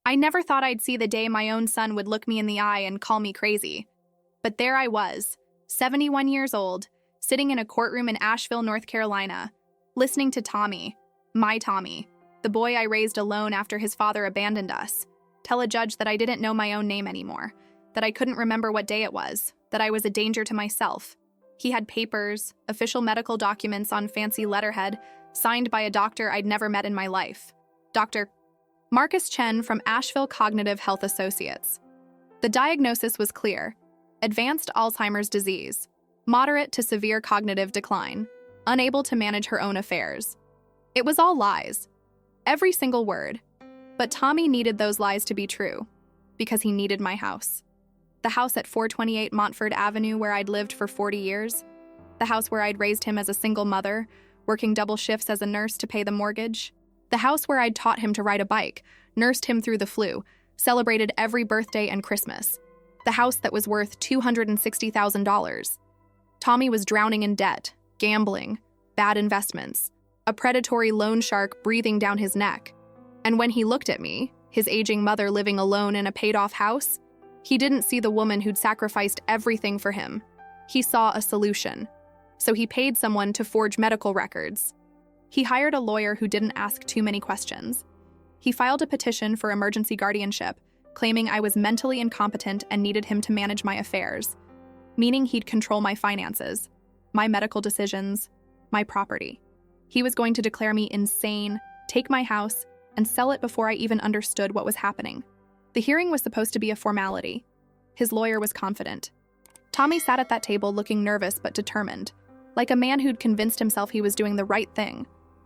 I never thought I'd see the day my own son would look me in the eye and call me crazy. But there I was, 71 years old, sitting in a courtroom in Asheville, North Carolina, listening to Tommy, my Tommy, the boy I raised alone after his father abandoned us, tell a judge that I didn't know my own name anymore, that I couldn't remember what day it was, that I was a danger to myself. He had papers, official medical documents on fancy letterhead, signed by a doctor I'd never met in my life. Dr. Marcus Chen from Asheville Cognitive Health Associates. The diagnosis was clear: advanced Alzheimer's disease, moderate to severe cognitive decline, unable to manage her own affairs. It was all lies. Every single word. But Tommy needed those lies to be true, because he needed my house. The house at 428 Montford Avenue where I'd lived for 40 years. The house where I'd raised him as a single mother, working double shifts as a nurse to pay the mortgage. The house where I'd taught him to ride a bike, nursed him through the flu, celebrated every birthday and Christmas. The house that was worth $260,000. Tommy was drowning in debt, gambling, bad investments, a predatory loan shark breathing down his neck. And when he looked at me, his aging mother living alone in a paid-off house, he didn't see the woman who'd sacrificed everything for him. He saw a solution. So he paid someone to forge medical records. He hired a lawyer who didn't ask too many questions. He filed a petition for emergency guardianship, claiming I was mentally incompetent and needed him to manage my affairs, meaning he'd control my finances, my medical decisions, my property. He was going to declare me insane, take my house, and sell it before I even understood what was happening. The hearing was supposed to be a formality. His lawyer was confident. Tommy sat at that table looking nervous but determined, like a man who'd convinced himself he was doing the right thing,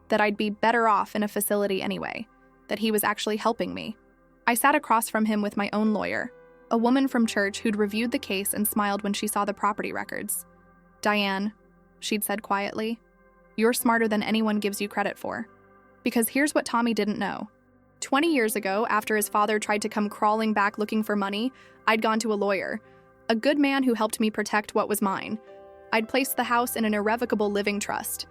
that I'd be better off in a facility anyway, that he was actually helping me. I sat across from him with my own lawyer, a woman from church who'd reviewed the case and smiled when she saw the property records. "Diane," she'd said quietly, "you're smarter than anyone gives you credit for. Because here's what Tommy didn't know. 20 years ago, after his father tried to come crawling back looking for money, I'd gone to a lawyer, a good man who helped me protect what was mine. I'd placed the house in an irrevocable living trust.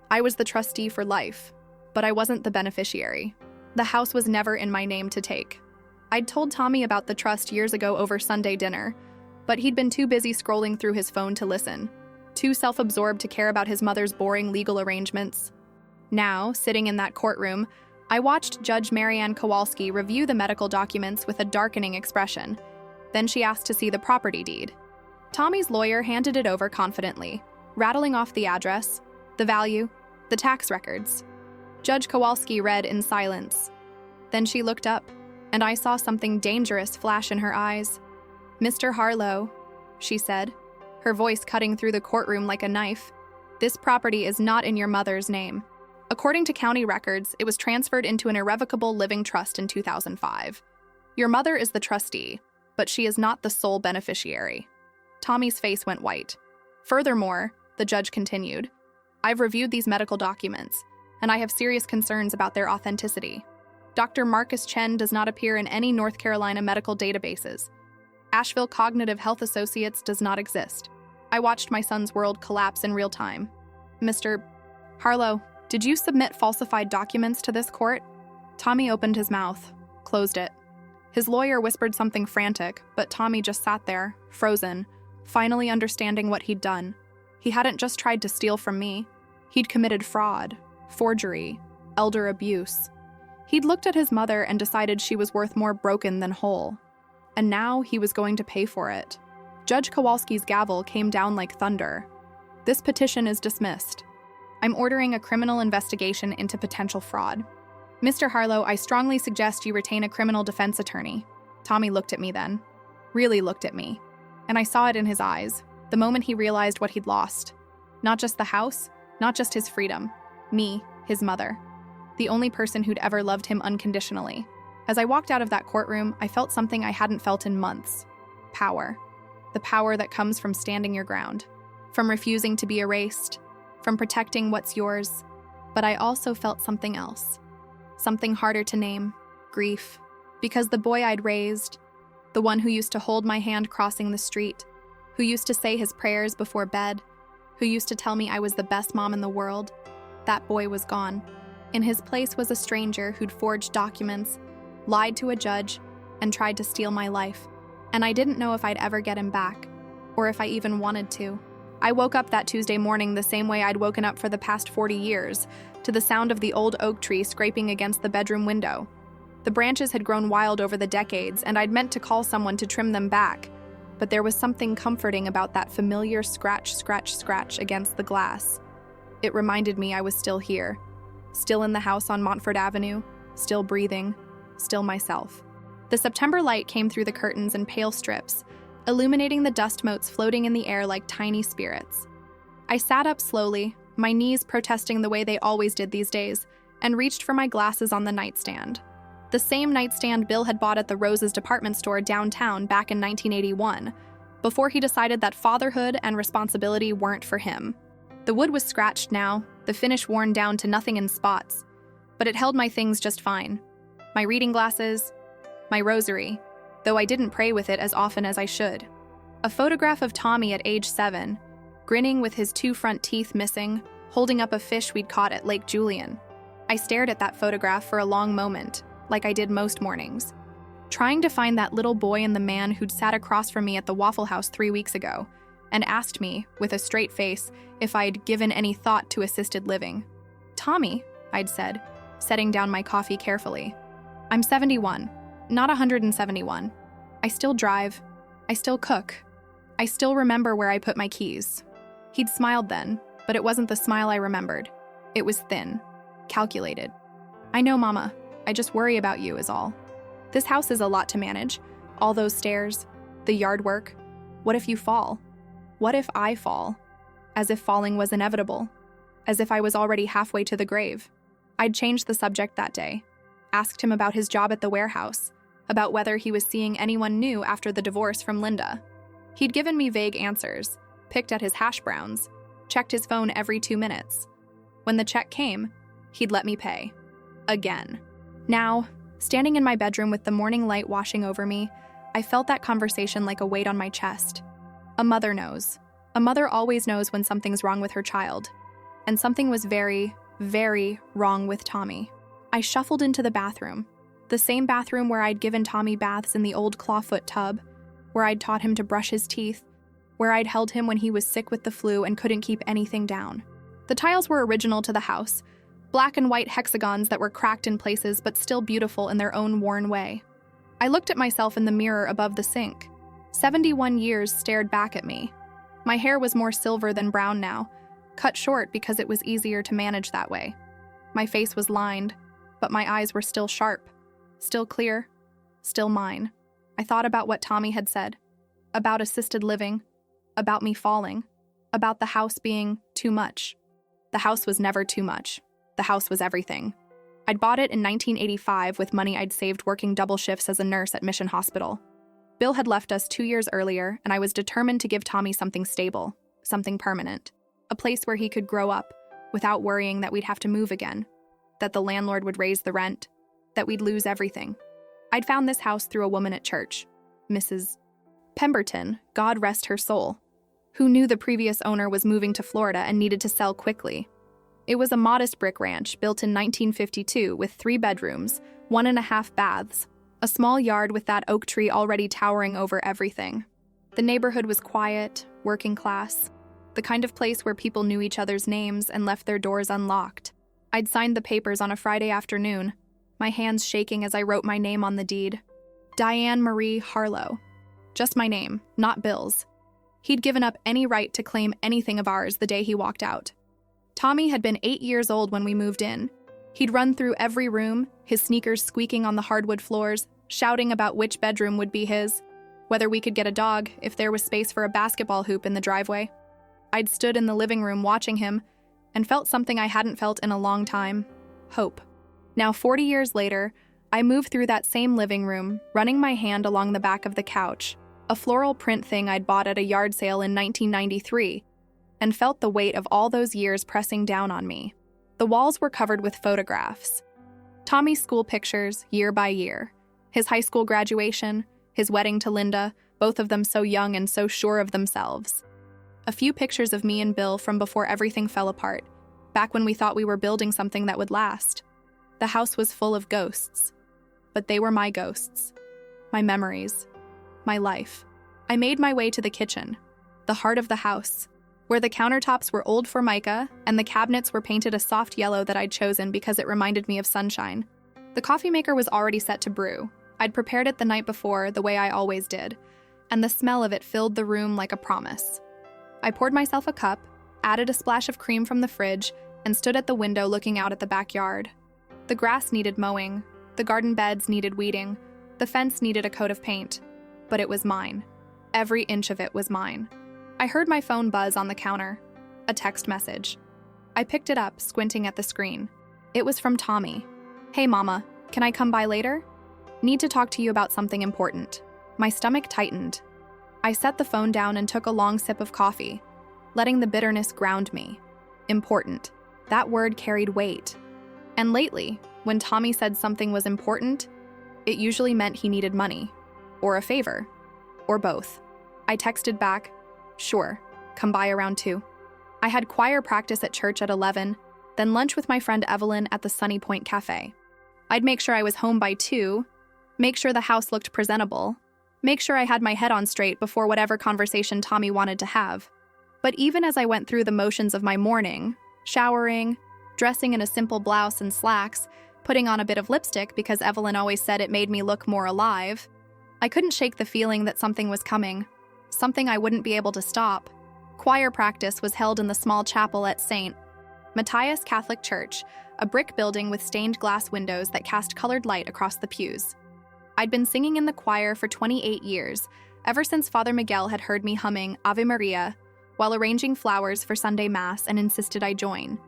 I was the trustee for life, but I wasn't the beneficiary. The house was never in my name to take. I'd told Tommy about the trust years ago over Sunday dinner, but he'd been too busy scrolling through his phone to listen, too self-absorbed to care about his mother's boring legal arrangements. Now, sitting in that courtroom, I watched Judge Marianne Kowalski review the medical documents with a darkening expression. Then she asked to see the property deed. Tommy's lawyer handed it over confidently, rattling off the address, the value, the tax records. Judge Kowalski read in silence. Then she looked up, and I saw something dangerous flash in her eyes. "Mr. Harlow," she said, her voice cutting through the courtroom like a knife, "this property is not in your mother's name. According to county records, it was transferred into an irrevocable living trust in 2005. Your mother is the trustee, but she is not the sole beneficiary." Tommy's face went white. "Furthermore," the judge continued, "I've reviewed these medical documents, and I have serious concerns about their authenticity. Dr. Marcus Chen does not appear in any North Carolina medical databases. Asheville Cognitive Health Associates does not exist. I watched my son's world collapse in real time. Mr. Harlow, did you submit falsified documents to this court?" Tommy opened his mouth, closed it. His lawyer whispered something frantic, but Tommy just sat there, frozen, finally understanding what he'd done. He hadn't just tried to steal from me. He'd committed fraud, forgery, elder abuse. He'd looked at his mother and decided she was worth more broken than whole. And now he was going to pay for it. Judge Kowalski's gavel came down like thunder. "This petition is dismissed. I'm ordering a criminal investigation into potential fraud. Mr. Harlow, I strongly suggest you retain a criminal defense attorney." Tommy looked at me then. Really looked at me. And I saw it in his eyes, the moment he realized what he'd lost. Not just the house, not just his freedom. Me, his mother. The only person who'd ever loved him unconditionally. As I walked out of that courtroom, I felt something I hadn't felt in months. Power. The power that comes from standing your ground. From refusing to be erased. From protecting what's yours. But I also felt something else. Something harder to name. Grief. Because the boy I'd raised, the one who used to hold my hand crossing the street, who used to say his prayers before bed, who used to tell me I was the best mom in the world, that boy was gone. In his place was a stranger who'd forged documents, lied to a judge, and tried to steal my life. And I didn't know if I'd ever get him back, or if I even wanted to. I woke up that Tuesday morning the same way I'd woken up for the past 40 years, to the sound of the old oak tree scraping against the bedroom window. The branches had grown wild over the decades, and I'd meant to call someone to trim them back, but there was something comforting about that familiar scratch, scratch, scratch against the glass. It reminded me I was still here, still in the house on Montfort Avenue, still breathing, still myself. The September light came through the curtains in pale strips, illuminating the dust motes floating in the air like tiny spirits. I sat up slowly, my knees protesting the way they always did these days, and reached for my glasses on the nightstand. The same nightstand Bill had bought at the Rose's department store downtown back in 1981, before he decided that fatherhood and responsibility weren't for him. The wood was scratched now, the finish worn down to nothing in spots, but it held my things just fine. My reading glasses, my rosary, though I didn't pray with it as often as I should. A photograph of Tommy at age 7, grinning with his 2 front teeth missing, holding up a fish we'd caught at Lake Julian. I stared at that photograph for a long moment, like I did most mornings, trying to find that little boy and the man who'd sat across from me at the Waffle House 3 weeks ago, and asked me, with a straight face, if I'd given any thought to assisted living. "Tommy," I'd said, setting down my coffee carefully. "I'm 71, not 171. I still drive. I still cook. I still remember where I put my keys." He'd smiled then, but it wasn't the smile I remembered. It was thin, calculated. "I know, Mama. I just worry about you is all. This house is a lot to manage. All those stairs, the yard work. What if you fall? What if I fall?" As if falling was inevitable. As if I was already halfway to the grave. I'd changed the subject that day. Asked him about his job at the warehouse, about whether he was seeing anyone new after the divorce from Linda. He'd given me vague answers, picked at his hash browns, checked his phone every 2 minutes. When the check came, he'd let me pay. Again. Now, standing in my bedroom with the morning light washing over me, I felt that conversation like a weight on my chest. A mother knows. A mother always knows when something's wrong with her child. And something was very, very wrong with Tommy. I shuffled into the bathroom. The same bathroom where I'd given Tommy baths in the old clawfoot tub, where I'd taught him to brush his teeth, where I'd held him when he was sick with the flu and couldn't keep anything down. The tiles were original to the house, black and white hexagons that were cracked in places but still beautiful in their own worn way. I looked at myself in the mirror above the sink. 71 years stared back at me. My hair was more silver than brown now, cut short because it was easier to manage that way. My face was lined, but my eyes were still sharp, still clear, still mine. I thought about what Tommy had said, about assisted living, about me falling, about the house being too much. The house was never too much. The house was everything. I'd bought it in 1985 with money I'd saved working double shifts as a nurse at Mission Hospital. Bill had left us 2 years earlier, and I was determined to give Tommy something stable, something permanent, a place where he could grow up without worrying that we'd have to move again, that the landlord would raise the rent, that we'd lose everything. I'd found this house through a woman at church, Mrs. Pemberton, God rest her soul, who knew the previous owner was moving to Florida and needed to sell quickly. It was a modest brick ranch built in 1952 with 3 bedrooms, 1.5 baths, a small yard with that oak tree already towering over everything. The neighborhood was quiet, working class, the kind of place where people knew each other's names and left their doors unlocked. I'd signed the papers on a Friday afternoon, my hands shaking as I wrote my name on the deed. Diane Marie Harlow. Just my name, not Bill's. He'd given up any right to claim anything of ours the day he walked out. Tommy had been 8 years old when we moved in. He'd run through every room, his sneakers squeaking on the hardwood floors, shouting about which bedroom would be his, whether we could get a dog, if there was space for a basketball hoop in the driveway. I'd stood in the living room watching him and felt something I hadn't felt in a long time: hope. Now, 40 years later, I moved through that same living room, running my hand along the back of the couch, a floral print thing I'd bought at a yard sale in 1993, and felt the weight of all those years pressing down on me. The walls were covered with photographs. Tommy's school pictures, year by year. His high school graduation, his wedding to Linda, both of them so young and so sure of themselves. A few pictures of me and Bill from before everything fell apart, back when we thought we were building something that would last. The house was full of ghosts. but they were my ghosts, my memories, my life. I made my way to the kitchen, the heart of the house, where the countertops were old Formica and the cabinets were painted a soft yellow that I'd chosen because it reminded me of sunshine. The coffee maker was already set to brew. I'd prepared it the night before the way I always did, and the smell of it filled the room like a promise. I poured myself a cup, added a splash of cream from the fridge, and stood at the window looking out at the backyard. The grass needed mowing, the garden beds needed weeding, the fence needed a coat of paint, but it was mine. Every inch of it was mine. I heard my phone buzz on the counter, a text message. I picked it up, squinting at the screen. It was from Tommy. "Hey mama, can I come by later? Need to talk to you about something important." My stomach tightened. I set the phone down and took a long sip of coffee, letting the bitterness ground me. Important. That word carried weight. And lately, when Tommy said something was important, it usually meant he needed money, or a favor, or both. I texted back, "Sure, come by around 2. I had choir practice at church at 11, then lunch with my friend Evelyn at the Sunny Point Cafe. I'd make sure I was home by 2, make sure the house looked presentable, make sure I had my head on straight before whatever conversation Tommy wanted to have. But even as I went through the motions of my morning, showering, dressing in a simple blouse and slacks, putting on a bit of lipstick because Evelyn always said it made me look more alive, I couldn't shake the feeling that something was coming, something I wouldn't be able to stop. Choir practice was held in the small chapel at St. Matthias Catholic Church, a brick building with stained glass windows that cast colored light across the pews. I'd been singing in the choir for 28 years, ever since Father Miguel had heard me humming Ave Maria while arranging flowers for Sunday Mass and insisted I join.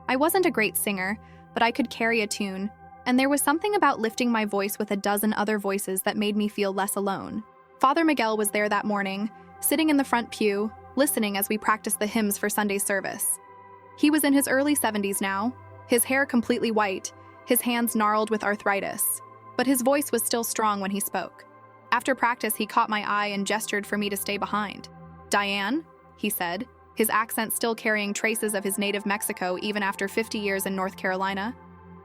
I wasn't a great singer, but I could carry a tune, and there was something about lifting my voice with a dozen other voices that made me feel less alone. Father Miguel was there that morning, sitting in the front pew, listening as we practiced the hymns for Sunday's service. He was in his early 70s now, his hair completely white, his hands gnarled with arthritis, but his voice was still strong when he spoke. After practice, he caught my eye and gestured for me to stay behind. "Diane," he said, his accent still carrying traces of his native Mexico even after 50 years in North Carolina.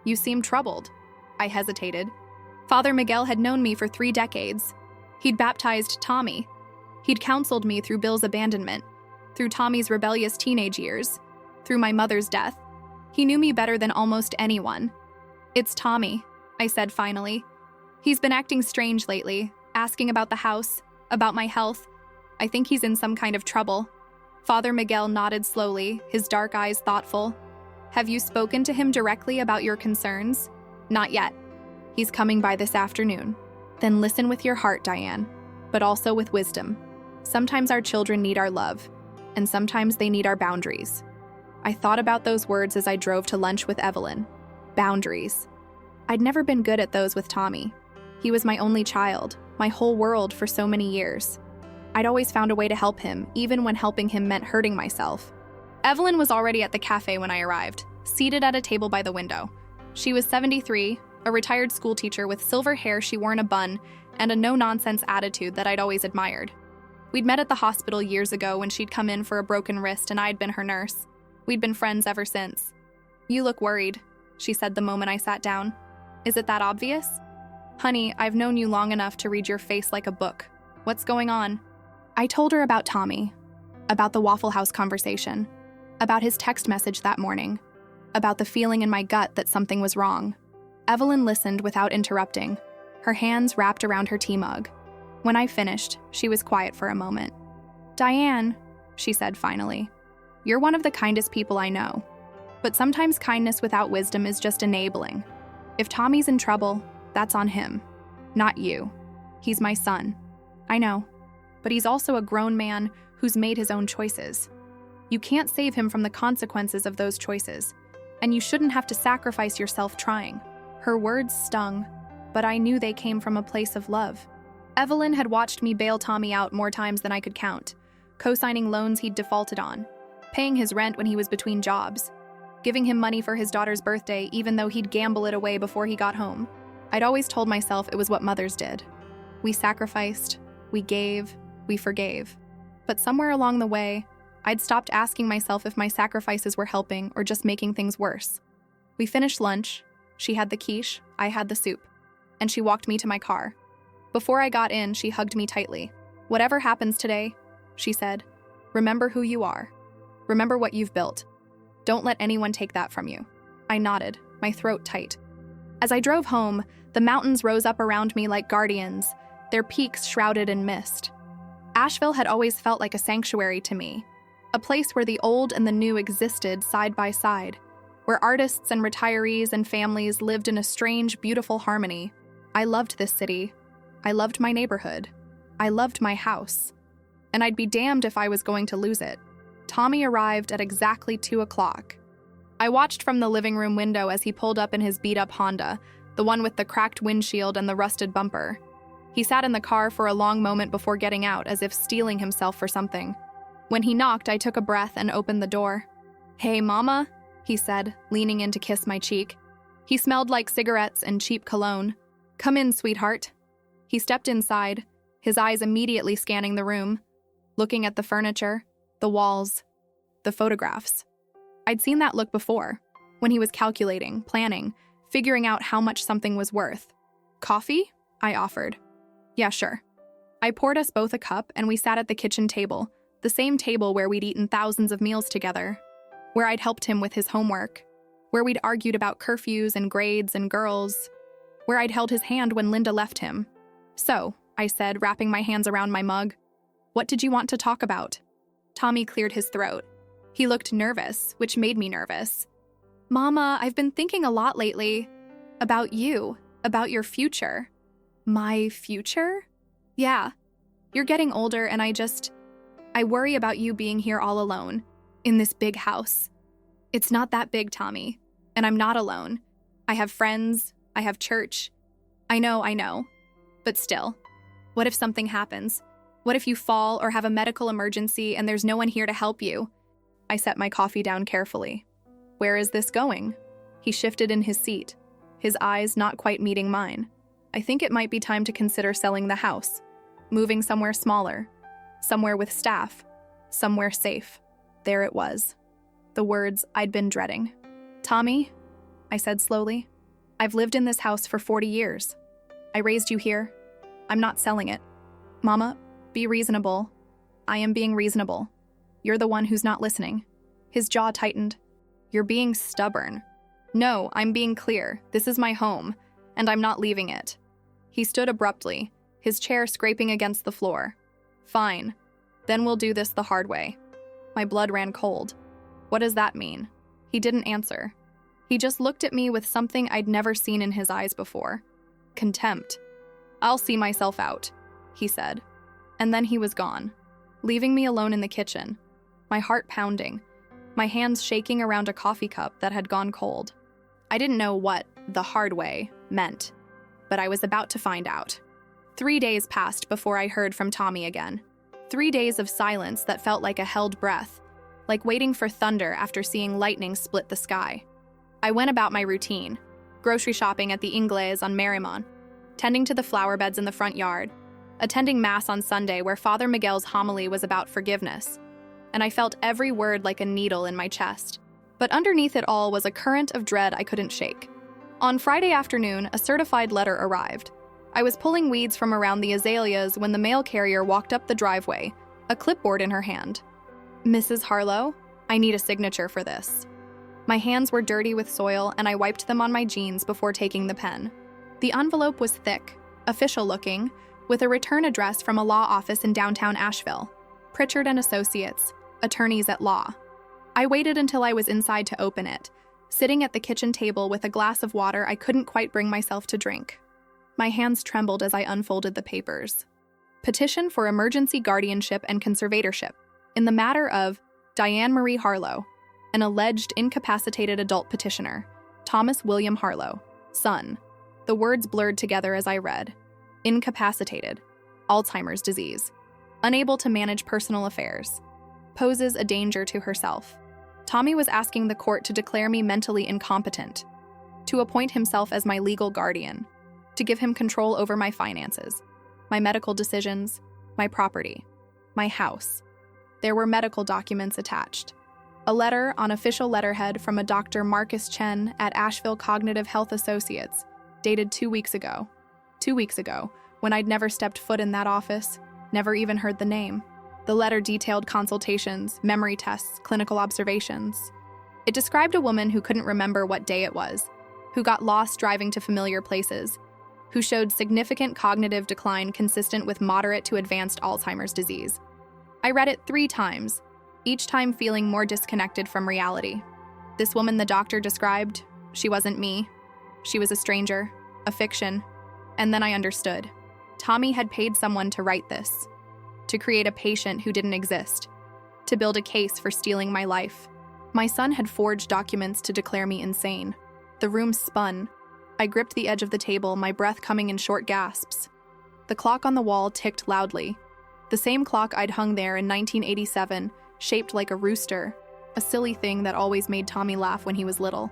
"You seem troubled." I hesitated. Father Miguel had known me for 3 decades. He'd baptized Tommy. He'd counseled me through Bill's abandonment, through Tommy's rebellious teenage years, through my mother's death. He knew me better than almost anyone. "It's Tommy," I said finally. "He's been acting strange lately, asking about the house, about my health. I think he's in some kind of trouble." Father Miguel nodded slowly, his dark eyes thoughtful. "Have you spoken to him directly about your concerns?" "Not yet. He's coming by this afternoon." "Then listen with your heart, Diane, but also with wisdom. Sometimes our children need our love, and sometimes they need our boundaries." I thought about those words as I drove to lunch with Evelyn. Boundaries. I'd never been good at those with Tommy. He was my only child, my whole world for so many years. I'd always found a way to help him, even when helping him meant hurting myself. Evelyn was already at the cafe when I arrived, seated at a table by the window. She was 73, a retired schoolteacher with silver hair she wore in a bun, and a no-nonsense attitude that I'd always admired. We'd met at the hospital years ago when she'd come in for a broken wrist and I'd been her nurse. We'd been friends ever since. "You look worried," she said the moment I sat down. "Is it that obvious?" "Honey, I've known you long enough to read your face like a book. What's going on?" I told her about Tommy, about the Waffle House conversation, about his text message that morning, about the feeling in my gut that something was wrong. Evelyn listened without interrupting, her hands wrapped around her tea mug. When I finished, she was quiet for a moment. "Diane," she said finally, "you're one of the kindest people I know. But sometimes kindness without wisdom is just enabling. If Tommy's in trouble, that's on him, not you. He's my son. I know. But he's also a grown man who's made his own choices. You can't save him from the consequences of those choices, and you shouldn't have to sacrifice yourself trying." Her words stung, but I knew they came from a place of love. Evelyn had watched me bail Tommy out more times than I could count, co-signing loans he'd defaulted on, paying his rent when he was between jobs, giving him money for his daughter's birthday even though he'd gamble it away before he got home. I'd always told myself it was what mothers did. We sacrificed, we gave, we forgave. But somewhere along the way, I'd stopped asking myself if my sacrifices were helping or just making things worse. We finished lunch. She had the quiche, I had the soup. and she walked me to my car. Before I got in, she hugged me tightly. "Whatever happens today," she said, "remember who you are. Remember what you've built. Don't let anyone take that from you." I nodded, my throat tight. As I drove home, the mountains rose up around me like guardians, their peaks shrouded in mist. Asheville had always felt like a sanctuary to me, a place where the old and the new existed side by side, where artists and retirees and families lived in a strange, beautiful harmony. I loved this city. I loved my neighborhood. I loved my house. And I'd be damned if I was going to lose it. Tommy arrived at exactly 2 o'clock. I watched from the living room window as he pulled up in his beat-up Honda, the one with the cracked windshield and the rusted bumper. He sat in the car for a long moment before getting out, as if steeling himself for something. When he knocked, I took a breath and opened the door. "Hey, Mama," he said, leaning in to kiss my cheek. He smelled like cigarettes and cheap cologne. "Come in, sweetheart." He stepped inside, his eyes immediately scanning the room, looking at the furniture, the walls, the photographs. I'd seen that look before, when he was calculating, planning, figuring out how much something was worth. "Coffee?" I offered. "Yeah, sure." I poured us both a cup and we sat at the kitchen table, the same table where we'd eaten thousands of meals together, where I'd helped him with his homework, where we'd argued about curfews and grades and girls, where I'd held his hand when Linda left him. "So," I said, wrapping my hands around my mug, "what did you want to talk about?" Tommy cleared his throat. He looked nervous, which made me nervous. "Mama, I've been thinking a lot lately about you, about your future." "My future?" "Yeah. You're getting older and I worry about you being here all alone, in this big house. It's not that big, Tommy, and I'm not alone. I have friends, I have church. I know. But still, what if something happens? What if you fall or have a medical emergency and there's no one here to help you?" I set my coffee down carefully. "Where is this going?" He shifted in his seat, his eyes not quite meeting mine. "I think it might be time to consider selling the house, moving somewhere smaller, somewhere with staff, somewhere safe." There it was, the words I'd been dreading. "Tommy," I said slowly, "I've lived in this house for 40 years. I raised you here. I'm not selling it. Mama, be reasonable. I am being reasonable. You're the one who's not listening." His jaw tightened. "You're being stubborn." "No, I'm being clear. This is my home, and I'm not leaving it." He stood abruptly, his chair scraping against the floor. "Fine. Then we'll do this the hard way." My blood ran cold. "What does that mean?" He didn't answer. He just looked at me with something I'd never seen in his eyes before. Contempt. "I'll see myself out," he said. And then he was gone, leaving me alone in the kitchen, my heart pounding, my hands shaking around a coffee cup that had gone cold. I didn't know what "the hard way" meant, but I was about to find out. 3 days passed before I heard from Tommy again. 3 days of silence that felt like a held breath, like waiting for thunder after seeing lightning split the sky. I went about my routine, grocery shopping at the Ingles on Marymount, tending to the flower beds in the front yard, attending Mass on Sunday where Father Miguel's homily was about forgiveness, and I felt every word like a needle in my chest. But underneath it all was a current of dread I couldn't shake. On Friday afternoon, a certified letter arrived. I was pulling weeds from around the azaleas when the mail carrier walked up the driveway, a clipboard in her hand. "Mrs. Harlow, I need a signature for this." My hands were dirty with soil, and I wiped them on my jeans before taking the pen. The envelope was thick, official-looking, with a return address from a law office in downtown Asheville. Pritchard and Associates, attorneys at law. I waited until I was inside to open it, sitting at the kitchen table with a glass of water I couldn't quite bring myself to drink. My hands trembled as I unfolded the papers. Petition for emergency guardianship and conservatorship in the matter of Diane Marie Harlow, an alleged incapacitated adult petitioner, Thomas William Harlow, son. The words blurred together as I read. Incapacitated, Alzheimer's disease, unable to manage personal affairs, poses a danger to herself. Tommy was asking the court to declare me mentally incompetent, to appoint himself as my legal guardian, to give him control over my finances, my medical decisions, my property, my house. There were medical documents attached. A letter on official letterhead from a Dr. Marcus Chen at Asheville Cognitive Health Associates, dated 2 weeks ago. 2 weeks ago, when I'd never stepped foot in that office, never even heard the name. The letter detailed consultations, memory tests, clinical observations. It described a woman who couldn't remember what day it was, who got lost driving to familiar places, who showed significant cognitive decline consistent with moderate to advanced Alzheimer's disease. I read it 3 times, each time feeling more disconnected from reality. This woman the doctor described, she wasn't me. She was a stranger, a fiction, and then I understood. Tommy had paid someone to write this, to create a patient who didn't exist, to build a case for stealing my life. My son had forged documents to declare me insane. The room spun. I gripped the edge of the table, my breath coming in short gasps. The clock on the wall ticked loudly. The same clock I'd hung there in 1987, shaped like a rooster, a silly thing that always made Tommy laugh when he was little.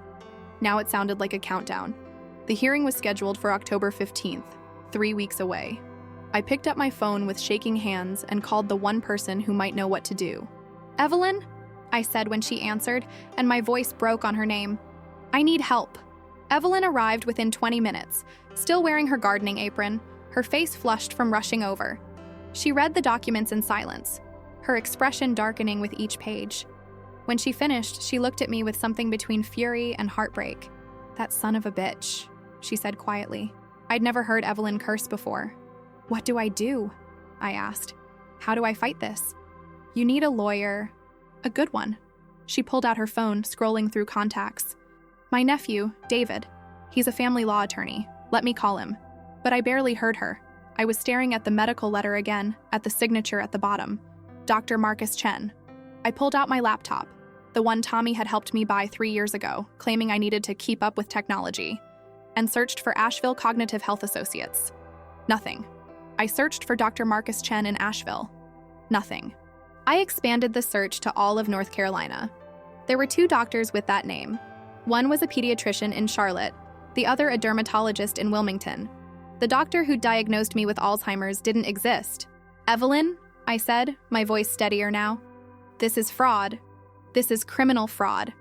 Now it sounded like a countdown. The hearing was scheduled for October 15th, 3 weeks away. I picked up my phone with shaking hands and called the one person who might know what to do. "Evelyn?" I said when she answered, and my voice broke on her name. "I need help." Evelyn arrived within 20 minutes, still wearing her gardening apron, her face flushed from rushing over. She read the documents in silence, her expression darkening with each page. When she finished, she looked at me with something between fury and heartbreak. "That son of a bitch," she said quietly. I'd never heard Evelyn curse before. "What do I do?" I asked. "How do I fight this?" "You need a lawyer. A good one." She pulled out her phone, scrolling through contacts. "My nephew, David. He's a family law attorney. Let me call him." But I barely heard her. I was staring at the medical letter again, at the signature at the bottom. Dr. Marcus Chen. I pulled out my laptop, the one Tommy had helped me buy 3 years ago, claiming I needed to keep up with technology, and searched for Asheville Cognitive Health Associates. Nothing. I searched for Dr. Marcus Chen in Asheville. Nothing. I expanded the search to all of North Carolina. There were 2 doctors with that name. One was a pediatrician in Charlotte, the other a dermatologist in Wilmington. The doctor who diagnosed me with Alzheimer's didn't exist. "Evelyn," I said, my voice steadier now. "This is fraud. This is criminal fraud."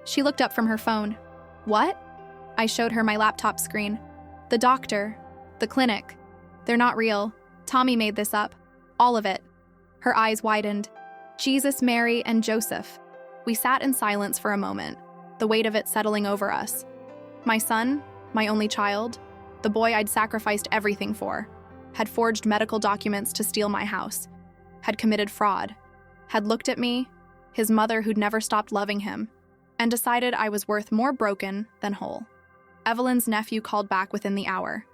She looked up from her phone. "What?" I showed her my laptop screen. "The doctor. The clinic. They're not real. Tommy made this up. All of it." Her eyes widened. "Jesus, Mary, and Joseph." We sat in silence for a moment, the weight of it settling over us. My son, my only child, the boy I'd sacrificed everything for, had forged medical documents to steal my house, had committed fraud, had looked at me, his mother who'd never stopped loving him, and decided I was worth more broken than whole. Evelyn's nephew called back within the hour.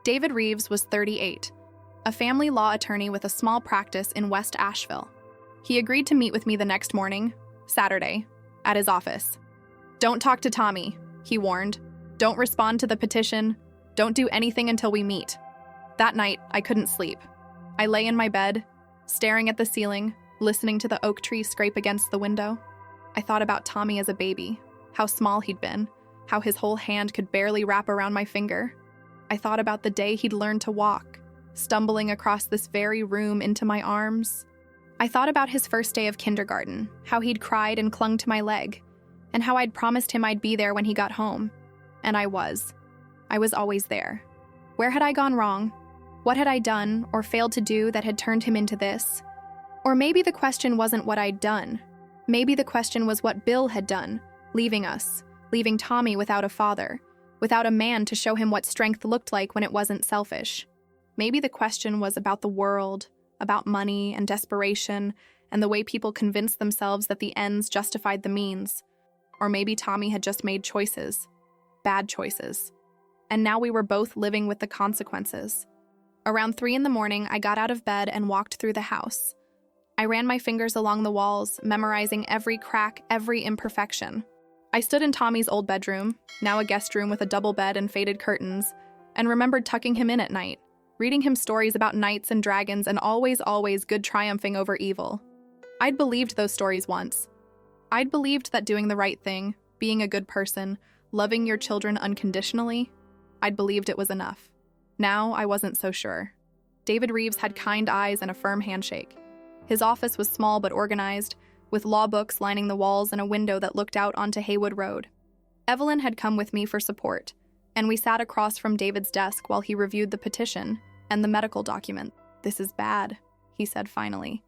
David Reeves was 38, a family law attorney with a small practice in West Asheville. He agreed to meet with me the next morning, Saturday, at his office. "Don't talk to Tommy," he warned. "Don't respond to the petition. Don't do anything until we meet." That night, I couldn't sleep. I lay in my bed, staring at the ceiling, listening to the oak tree scrape against the window. I thought about Tommy as a baby, how small he'd been, how his whole hand could barely wrap around my finger. I thought about the day he'd learned to walk, stumbling across this very room into my arms. I thought about his first day of kindergarten, how he'd cried and clung to my leg, and how I'd promised him I'd be there when he got home. And I was. I was always there. Where had I gone wrong? What had I done or failed to do that had turned him into this? Or maybe the question wasn't what I'd done. Maybe the question was what Bill had done, leaving us, leaving Tommy without a father, without a man to show him what strength looked like when it wasn't selfish. Maybe the question was about the world, about money and desperation, and the way people convinced themselves that the ends justified the means. Or maybe Tommy had just made choices, bad choices. And now we were both living with the consequences. Around 3 a.m, I got out of bed and walked through the house. I ran my fingers along the walls, memorizing every crack, every imperfection. I stood in Tommy's old bedroom, now a guest room with a double bed and faded curtains, and remembered tucking him in at night, reading him stories about knights and dragons and always good triumphing over evil. I'd believed those stories once. I'd believed that doing the right thing, being a good person, loving your children unconditionally, I'd believed it was enough. Now I wasn't so sure. David Reeves had kind eyes and a firm handshake. His office was small but organized, with law books lining the walls and a window that looked out onto Haywood Road. Evelyn had come with me for support, and we sat across from David's desk while he reviewed the petition and the medical document. "This is bad," he said finally,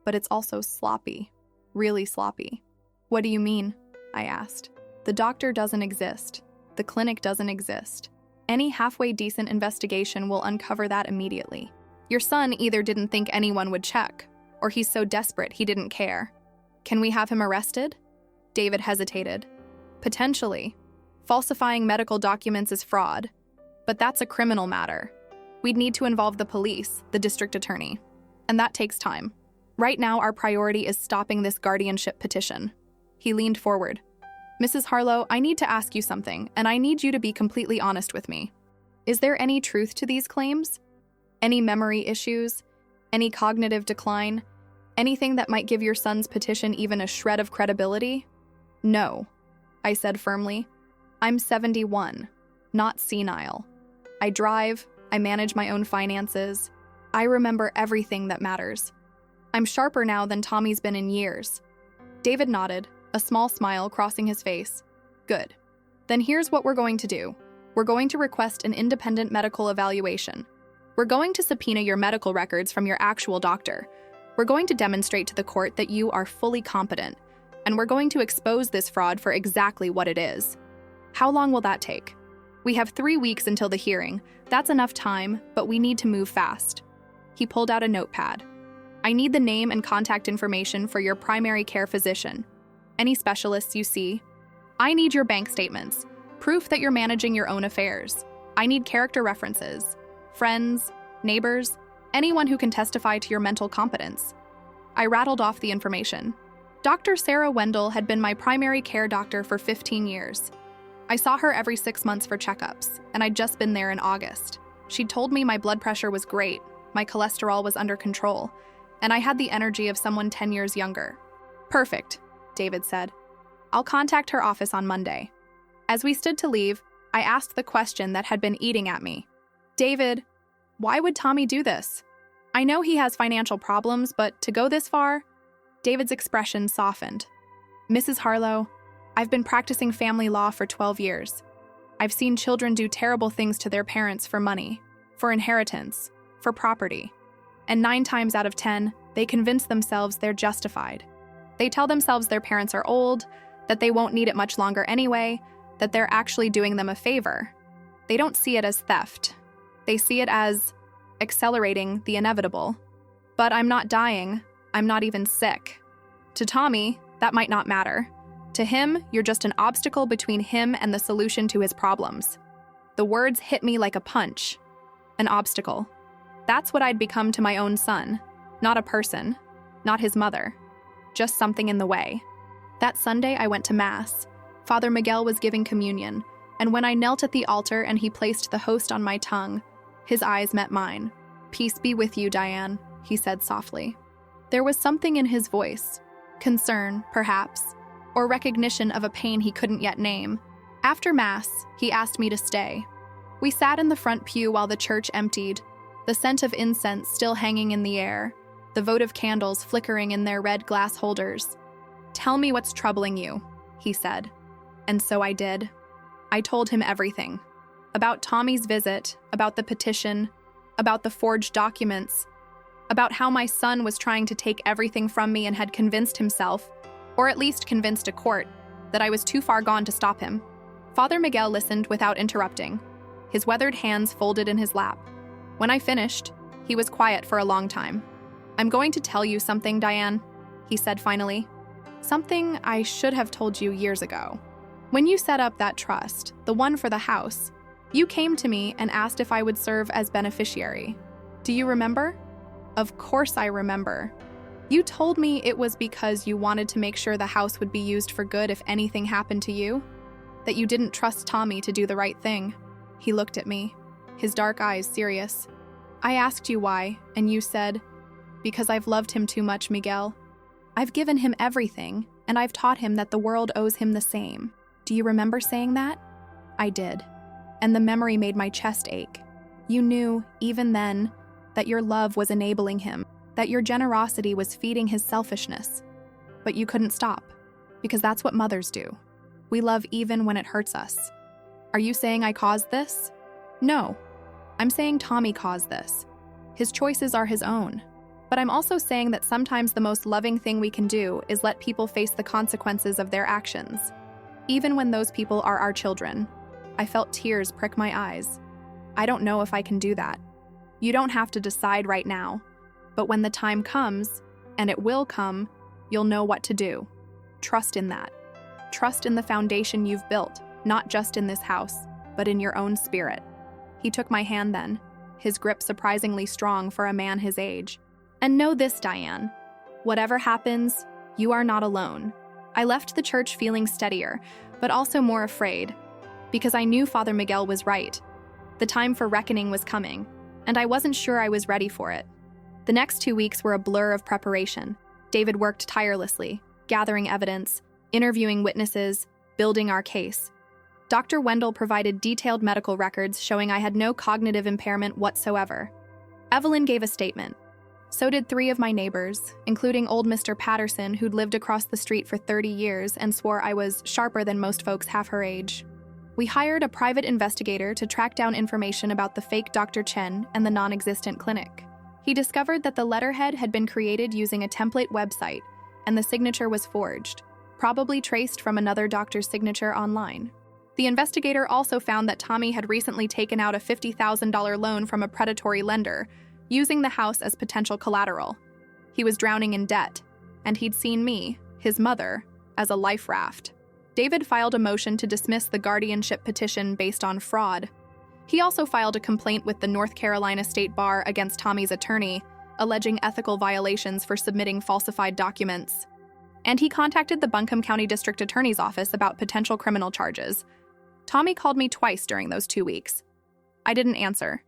"but it's also sloppy, really sloppy." "What do you mean?" I asked. "The doctor doesn't exist. The clinic doesn't exist. Any halfway decent investigation will uncover that immediately. Your son either didn't think anyone would check, or he's so desperate he didn't care. Can we have him arrested?" David hesitated. "Potentially. Falsifying medical documents is fraud, but that's a criminal matter. We'd need to involve the police, the district attorney, and that takes time. Right now, our priority is stopping this guardianship petition." He leaned forward. "Mrs. Harlow, I need to ask you something, and I need you to be completely honest with me. Is there any truth to these claims? Any memory issues? Any cognitive decline? Anything that might give your son's petition even a shred of credibility?" "No," I said firmly. "I'm 71, not senile. I drive, I manage my own finances. I remember everything that matters. I'm sharper now than Tommy's been in years." David nodded, a small smile crossing his face. "Good. Then here's what we're going to do. We're going to request an independent medical evaluation. We're going to subpoena your medical records from your actual doctor. We're going to demonstrate to the court that you are fully competent, and we're going to expose this fraud for exactly what it is. How long will that take? We have 3 weeks until the hearing. That's enough time, but we need to move fast." He pulled out a notepad. "I need the name and contact information for your primary care physician. Any specialists you see. I need your bank statements, proof that you're managing your own affairs. I need character references, friends, neighbors, anyone who can testify to your mental competence." I rattled off the information. Dr. Sarah Wendell had been my primary care doctor for 15 years. I saw her every 6 months for checkups, and I'd just been there in August. She'd told me my blood pressure was great, my cholesterol was under control, and I had the energy of someone 10 years younger. "Perfect," David said. "I'll contact her office on Monday." As we stood to leave, I asked the question that had been eating at me. "David, why would Tommy do this? I know he has financial problems, but to go this far?" David's expression softened. "Mrs. Harlow, I've been practicing family law for 12 years. I've seen children do terrible things to their parents for money, for inheritance, for property. And 9 times out of 10, they convince themselves they're justified. They tell themselves their parents are old, that they won't need it much longer anyway, that they're actually doing them a favor. They don't see it as theft. They see it as accelerating the inevitable. But I'm not dying. I'm not even sick. To Tommy, that might not matter. To him, you're just an obstacle between him and the solution to his problems." The words hit me like a punch. An obstacle. That's what I'd become to my own son. Not a person. Not his mother. Just something in the way. That Sunday, I went to Mass. Father Miguel was giving communion, and when I knelt at the altar and he placed the host on my tongue, his eyes met mine. "Peace be with you, Diane," he said softly. There was something in his voice. Concern, perhaps, or recognition of a pain he couldn't yet name. After Mass, he asked me to stay. We sat in the front pew while the church emptied, the scent of incense still hanging in the air, the votive candles flickering in their red glass holders. "Tell me what's troubling you," he said. And so I did. I told him everything. About Tommy's visit, about the petition, about the forged documents, about how my son was trying to take everything from me and had convinced himself, or at least convinced a court, that I was too far gone to stop him. Father Miguel listened without interrupting, his weathered hands folded in his lap. When I finished, he was quiet for a long time. "I'm going to tell you something, Diane," he said finally. "Something I should have told you years ago. When you set up that trust, the one for the house, you came to me and asked if I would serve as beneficiary. Do you remember?" "Of course I remember. You told me it was because you wanted to make sure the house would be used for good if anything happened to you, that you didn't trust Tommy to do the right thing." He looked at me, his dark eyes serious. "I asked you why, and you said, 'Because I've loved him too much, Miguel. I've given him everything, and I've taught him that the world owes him the same.' Do you remember saying that?" I did, and the memory made my chest ache. You knew, even then, that your love was enabling him, that your generosity was feeding his selfishness. But you couldn't stop, because that's what mothers do. We love even when it hurts us. Are you saying I caused this? No. I'm saying Tommy caused this. His choices are his own. But I'm also saying that sometimes the most loving thing we can do is let people face the consequences of their actions, even when those people are our children. I felt tears prick my eyes. I don't know if I can do that. You don't have to decide right now, but when the time comes, and it will come, you'll know what to do. Trust in that. Trust in the foundation you've built, not just in this house, but in your own spirit. He took my hand then, his grip surprisingly strong for a man his age. And know this, Diane. Whatever happens, you are not alone. I left the church feeling steadier, but also more afraid, because I knew Father Miguel was right. The time for reckoning was coming, and I wasn't sure I was ready for it. The next 2 weeks were a blur of preparation. David worked tirelessly, gathering evidence, interviewing witnesses, building our case. Dr. Wendell provided detailed medical records showing I had no cognitive impairment whatsoever. Evelyn gave a statement. So did 3 of my neighbors, including old Mr. Patterson, who'd lived across the street for 30 years and swore I was sharper than most folks half her age. We hired a private investigator to track down information about the fake Dr. Chen and the non-existent clinic. He discovered that the letterhead had been created using a template website, and the signature was forged, probably traced from another doctor's signature online. The investigator also found that Tommy had recently taken out a $50,000 loan from a predatory lender, using the house as potential collateral. He was drowning in debt, and he'd seen me, his mother, as a life raft. David filed a motion to dismiss the guardianship petition based on fraud. He also filed a complaint with the North Carolina State Bar against Tommy's attorney, alleging ethical violations for submitting falsified documents. And he contacted the Buncombe County District Attorney's Office about potential criminal charges. Tommy called me twice during those 2 weeks. I didn't answer.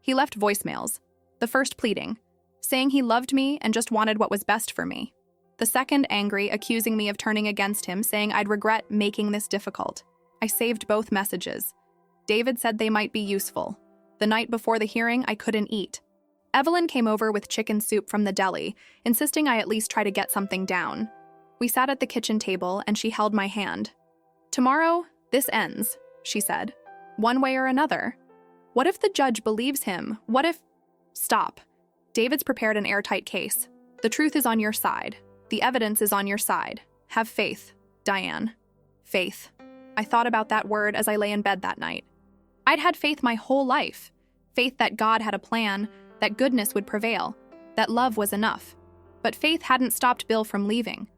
He left voicemails. The first pleading, saying he loved me and just wanted what was best for me. The second angry, accusing me of turning against him, saying I'd regret making this difficult. I saved both messages. David said they might be useful. The night before the hearing, I couldn't eat. Evelyn came over with chicken soup from the deli, insisting I at least try to get something down. We sat at the kitchen table, and she held my hand. Tomorrow, this ends, she said. One way or another. What if the judge believes him? What if... Stop. David's prepared an airtight case. The truth is on your side. The evidence is on your side. Have faith, Diane. Faith. I thought about that word as I lay in bed that night. I'd had faith my whole life. Faith that God had a plan, that goodness would prevail, that love was enough. But faith hadn't stopped Bill from leaving.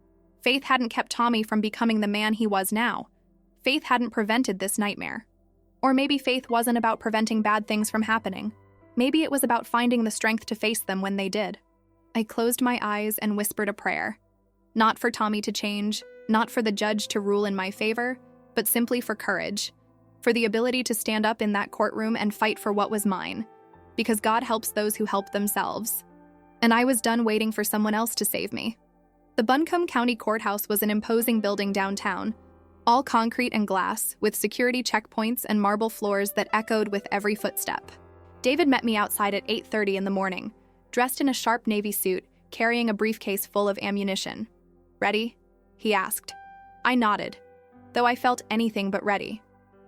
Faith hadn't kept Tommy from becoming the man he was now. Faith hadn't prevented this nightmare. Or maybe faith wasn't about preventing bad things from happening. Maybe it was about finding the strength to face them when they did. I closed my eyes and whispered a prayer. Not for Tommy to change, not for the judge to rule in my favor, but simply for courage. For the ability to stand up in that courtroom and fight for what was mine. Because God helps those who help themselves. And I was done waiting for someone else to save me. The Buncombe County Courthouse was an imposing building downtown, all concrete and glass, with security checkpoints and marble floors that echoed with every footstep. David met me outside at 8:30 in the morning, dressed in a sharp navy suit, carrying a briefcase full of ammunition. Ready? He asked. I nodded, though I felt anything but ready.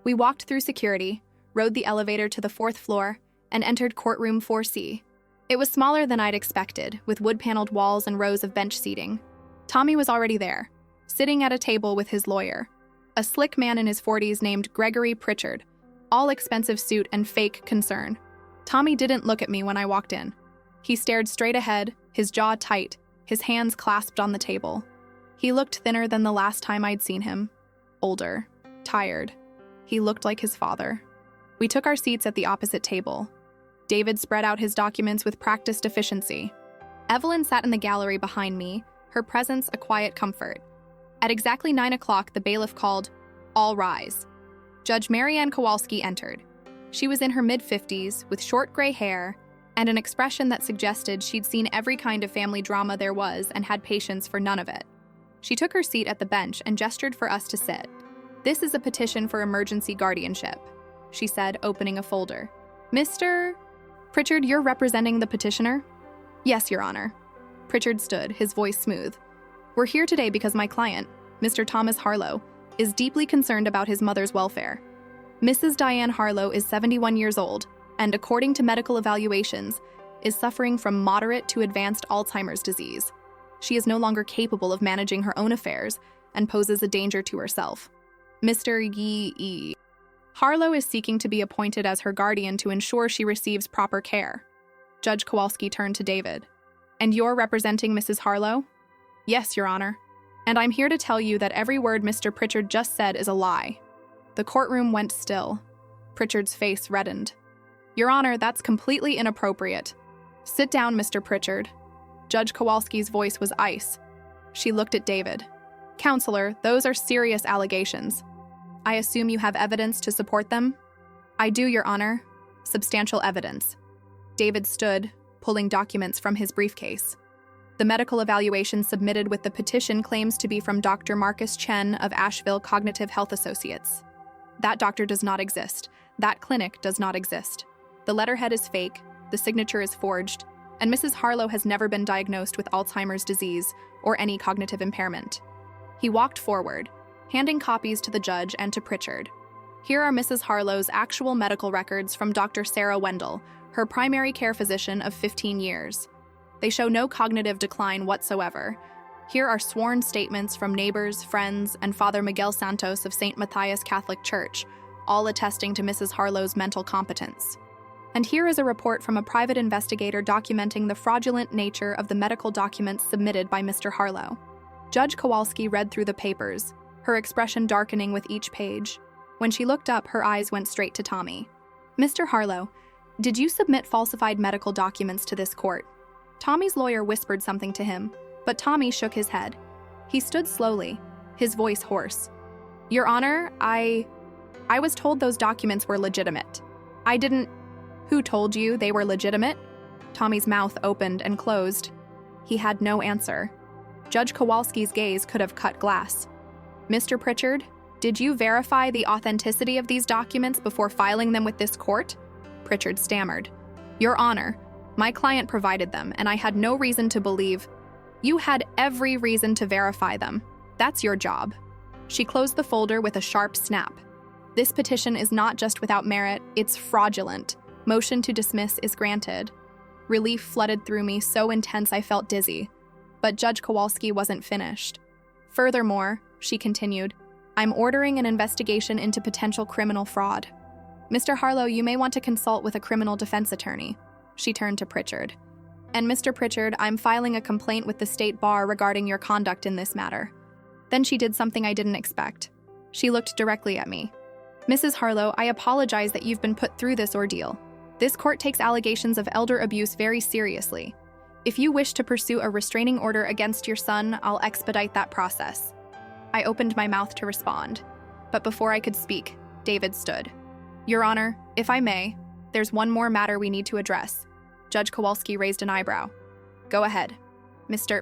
We walked through security, rode the elevator to the 4th floor, and entered courtroom 4C. It was smaller than I'd expected, with wood-paneled walls and rows of bench seating. Tommy was already there, sitting at a table with his lawyer, a slick man in his 40s named Gregory Pritchard, all expensive suit and fake concern. Tommy didn't look at me when I walked in. He stared straight ahead, his jaw tight, his hands clasped on the table. He looked thinner than the last time I'd seen him. Older. Tired. He looked like his father. We took our seats at the opposite table. David spread out his documents with practiced efficiency. Evelyn sat in the gallery behind me, her presence a quiet comfort. At exactly 9 o'clock, the bailiff called, "All rise." Judge Marianne Kowalski entered. She was in her mid-50s, with short gray hair, and an expression that suggested she'd seen every kind of family drama there was and had patience for none of it. She took her seat at the bench and gestured for us to sit. "This is a petition for emergency guardianship," she said, opening a folder. "Mr. Pritchard, you're representing the petitioner?" "Yes, Your Honor." Pritchard stood, his voice smooth. "We're here today because my client, Mr. Thomas Harlow, is deeply concerned about his mother's welfare. Mrs. Diane Harlow is 71 years old and, according to medical evaluations, is suffering from moderate to advanced Alzheimer's disease. She is no longer capable of managing her own affairs and poses a danger to herself. Mr. Yi Harlow is seeking to be appointed as her guardian to ensure she receives proper care. Judge Kowalski turned to David. And you're representing Mrs. Harlow? Yes, Your Honor. And I'm here to tell you that every word Mr. Pritchard just said is a lie. The courtroom went still. Pritchard's face reddened. Your Honor, that's completely inappropriate. Sit down, Mr. Pritchard. Judge Kowalski's voice was ice. She looked at David. Counselor, those are serious allegations. I assume you have evidence to support them? I do, Your Honor. Substantial evidence. David stood, pulling documents from his briefcase. The medical evaluation submitted with the petition claims to be from Dr. Marcus Chen of Asheville Cognitive Health Associates. That doctor does not exist. That clinic does not exist. The letterhead is fake, the signature is forged, and Mrs. Harlow has never been diagnosed with Alzheimer's disease or any cognitive impairment. He walked forward, handing copies to the judge and to Pritchard. Here are Mrs. Harlow's actual medical records from Dr. Sarah Wendell, her primary care physician of 15 years. They show no cognitive decline whatsoever. Here are sworn statements from neighbors, friends, and Father Miguel Santos of St. Matthias Catholic Church, all attesting to Mrs. Harlow's mental competence. And here is a report from a private investigator documenting the fraudulent nature of the medical documents submitted by Mr. Harlow. Judge Kowalski read through the papers, her expression darkening with each page. When she looked up, her eyes went straight to Tommy. Mr. Harlow, did you submit falsified medical documents to this court? Tommy's lawyer whispered something to him, but Tommy shook his head. He stood slowly, his voice hoarse. Your Honor, I was told those documents were legitimate. I didn't... Who told you they were legitimate? Tommy's mouth opened and closed. He had no answer. Judge Kowalski's gaze could have cut glass. Mr. Pritchard, did you verify the authenticity of these documents before filing them with this court? Pritchard stammered. Your Honor, my client provided them, and I had no reason to believe. You had every reason to verify them. That's your job. She closed the folder with a sharp snap. This petition is not just without merit, it's fraudulent. Motion to dismiss is granted. Relief flooded through me so intense I felt dizzy. But Judge Kowalski wasn't finished. Furthermore, she continued, I'm ordering an investigation into potential criminal fraud. Mr. Harlow, you may want to consult with a criminal defense attorney. She turned to Pritchard. And Mr. Pritchard, I'm filing a complaint with the state bar regarding your conduct in this matter. Then she did something I didn't expect. She looked directly at me. Mrs. Harlow, I apologize that you've been put through this ordeal. This court takes allegations of elder abuse very seriously. If you wish to pursue a restraining order against your son, I'll expedite that process. I opened my mouth to respond, but before I could speak, David stood. Your Honor, if I may, there's one more matter we need to address. Judge Kowalski raised an eyebrow. Go ahead. Mr.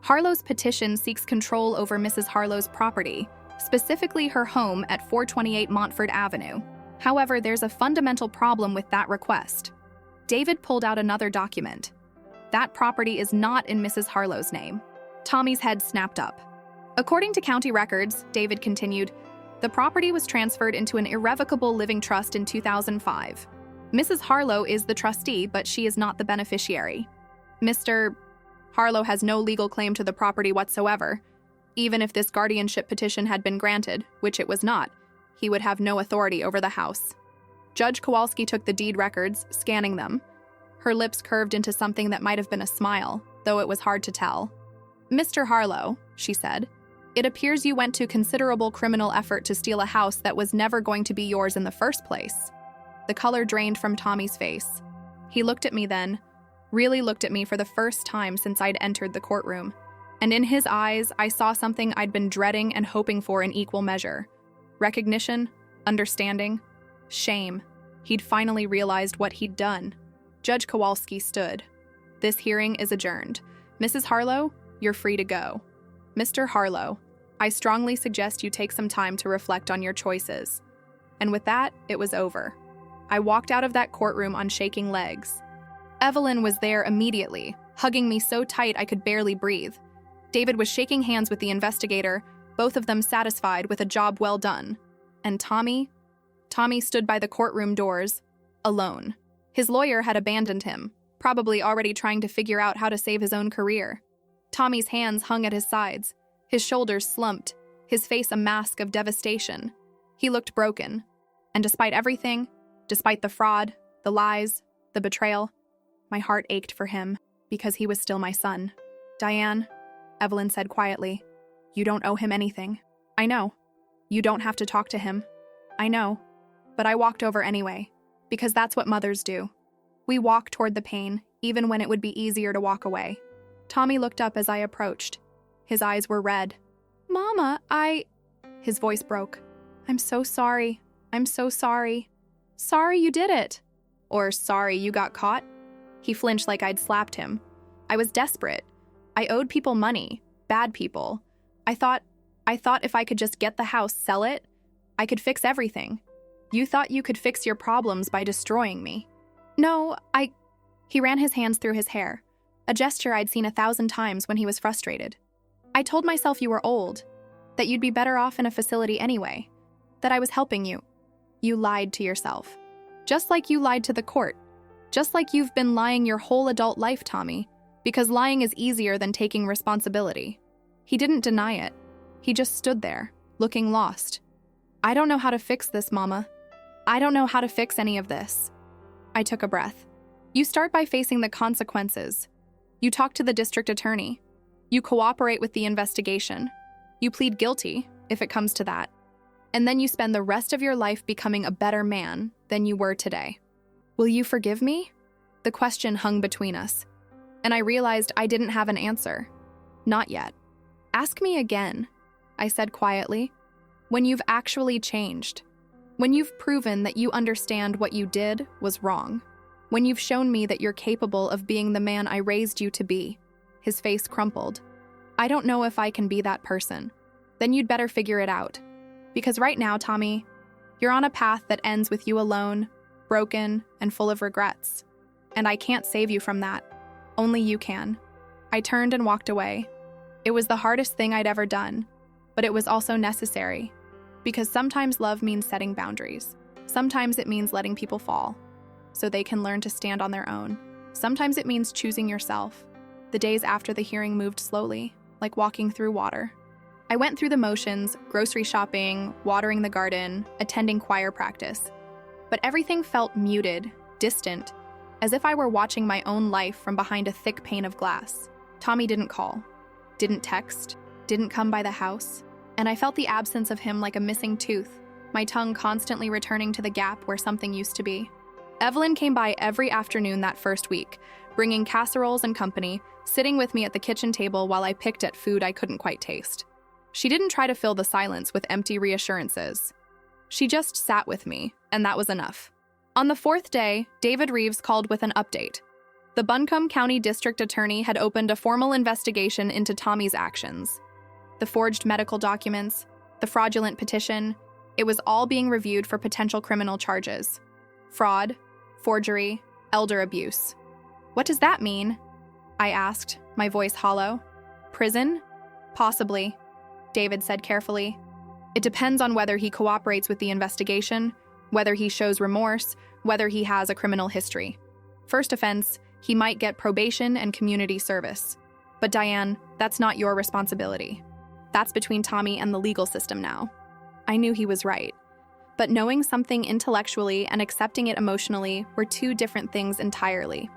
Harlow's petition seeks control over Mrs. Harlow's property, specifically her home at 428 Montford Avenue. However, there's a fundamental problem with that request. David pulled out another document. That property is not in Mrs. Harlow's name. Tommy's head snapped up. According to county records, David continued, the property was transferred into an irrevocable living trust in 2005. Mrs. Harlow is the trustee, but she is not the beneficiary. Mr. Harlow has no legal claim to the property whatsoever. Even if this guardianship petition had been granted, which it was not, he would have no authority over the house. Judge Kowalski took the deed records, scanning them. Her lips curved into something that might have been a smile, though it was hard to tell. Mr. Harlow, she said, it appears you went to considerable criminal effort to steal a house that was never going to be yours in the first place. The color drained from Tommy's face. He looked at me then, really looked at me for the first time since I'd entered the courtroom. And in his eyes, I saw something I'd been dreading and hoping for in equal measure. Recognition, understanding, shame. He'd finally realized what he'd done. Judge Kowalski stood. This hearing is adjourned. Mrs. Harlow, you're free to go. Mr. Harlow, I strongly suggest you take some time to reflect on your choices. And with that, it was over. I walked out of that courtroom on shaking legs. Evelyn was there immediately, hugging me so tight I could barely breathe. David was shaking hands with the investigator, both of them satisfied with a job well done. And Tommy Tommy stood by the courtroom doors, alone. His lawyer had abandoned him, probably already trying to figure out how to save his own career. Tommy's hands hung at his sides, his shoulders slumped, his face a mask of devastation. He looked broken. And despite everything, despite the fraud, the lies, the betrayal, my heart ached for him because he was still my son. Diane, Evelyn said quietly, you don't owe him anything. I know. You don't have to talk to him. I know. But I walked over anyway, because that's what mothers do. We walk toward the pain, even when it would be easier to walk away. Tommy looked up as I approached. His eyes were red. Mama, His voice broke. I'm so sorry. I'm so sorry. Sorry you did it. Or sorry you got caught. He flinched like I'd slapped him. I was desperate. I owed people money. Bad people. I thought if I could just get the house, sell it, I could fix everything. You thought you could fix your problems by destroying me. No, He ran his hands through his hair, a gesture I'd seen 1,000 times when he was frustrated. I told myself you were old, that you'd be better off in a facility anyway, that I was helping you. You lied to yourself. Just like you lied to the court. Just like you've been lying your whole adult life, Tommy, because lying is easier than taking responsibility. He didn't deny it. He just stood there, looking lost. I don't know how to fix this, Mama. I don't know how to fix any of this. I took a breath. You start by facing the consequences. You talk to the district attorney. You cooperate with the investigation. You plead guilty, if it comes to that. And then you spend the rest of your life becoming a better man than you were today. Will you forgive me? The question hung between us, and I realized I didn't have an answer. Not yet. Ask me again, I said quietly, when you've actually changed. When you've proven that you understand what you did was wrong. When you've shown me that you're capable of being the man I raised you to be. His face crumpled. I don't know if I can be that person. Then you'd better figure it out. Because right now, Tommy, you're on a path that ends with you alone, broken, and full of regrets. And I can't save you from that. Only you can. I turned and walked away. It was the hardest thing I'd ever done, but it was also necessary. Because sometimes love means setting boundaries. Sometimes it means letting people fall, so they can learn to stand on their own. Sometimes it means choosing yourself. The days after the hearing moved slowly, like walking through water. I went through the motions, grocery shopping, watering the garden, attending choir practice. But everything felt muted, distant, as if I were watching my own life from behind a thick pane of glass. Tommy didn't call, didn't text, didn't come by the house, and I felt the absence of him like a missing tooth, my tongue constantly returning to the gap where something used to be. Evelyn came by every afternoon that first week, bringing casseroles and company, sitting with me at the kitchen table while I picked at food I couldn't quite taste. She didn't try to fill the silence with empty reassurances. She just sat with me, and that was enough. On the fourth day, David Reeves called with an update. The Buncombe County District Attorney had opened a formal investigation into Tommy's actions. The forged medical documents, the fraudulent petition, it was all being reviewed for potential criminal charges. Fraud, forgery, elder abuse. What does that mean? I asked, my voice hollow. Prison? Possibly, David said carefully. It depends on whether he cooperates with the investigation, whether he shows remorse, whether he has a criminal history. First offense, he might get probation and community service. But Diane, that's not your responsibility. That's between Tommy and the legal system now. I knew he was right. But knowing something intellectually and accepting it emotionally were two different things entirely.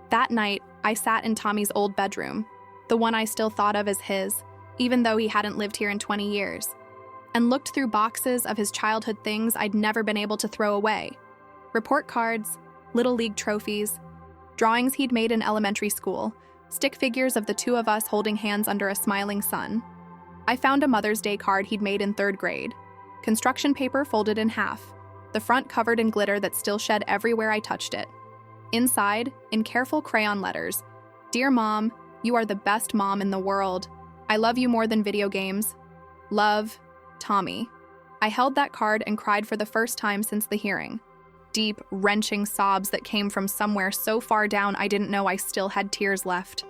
That night, I sat in Tommy's old bedroom, the one I still thought of as his, even though he hadn't lived here in 20 years, and looked through boxes of his childhood things I'd never been able to throw away. Report cards, Little League trophies, drawings he'd made in elementary school, stick figures of the two of us holding hands under a smiling sun. I found a Mother's Day card he'd made in 3rd grade, construction paper folded in half, the front covered in glitter that still shed everywhere I touched it. Inside, in careful crayon letters, "Dear Mom, you are the best mom in the world. I love you more than video games. Love, Tommy." I held that card and cried for the first time since the hearing. Deep, wrenching sobs that came from somewhere so far down I didn't know I still had tears left.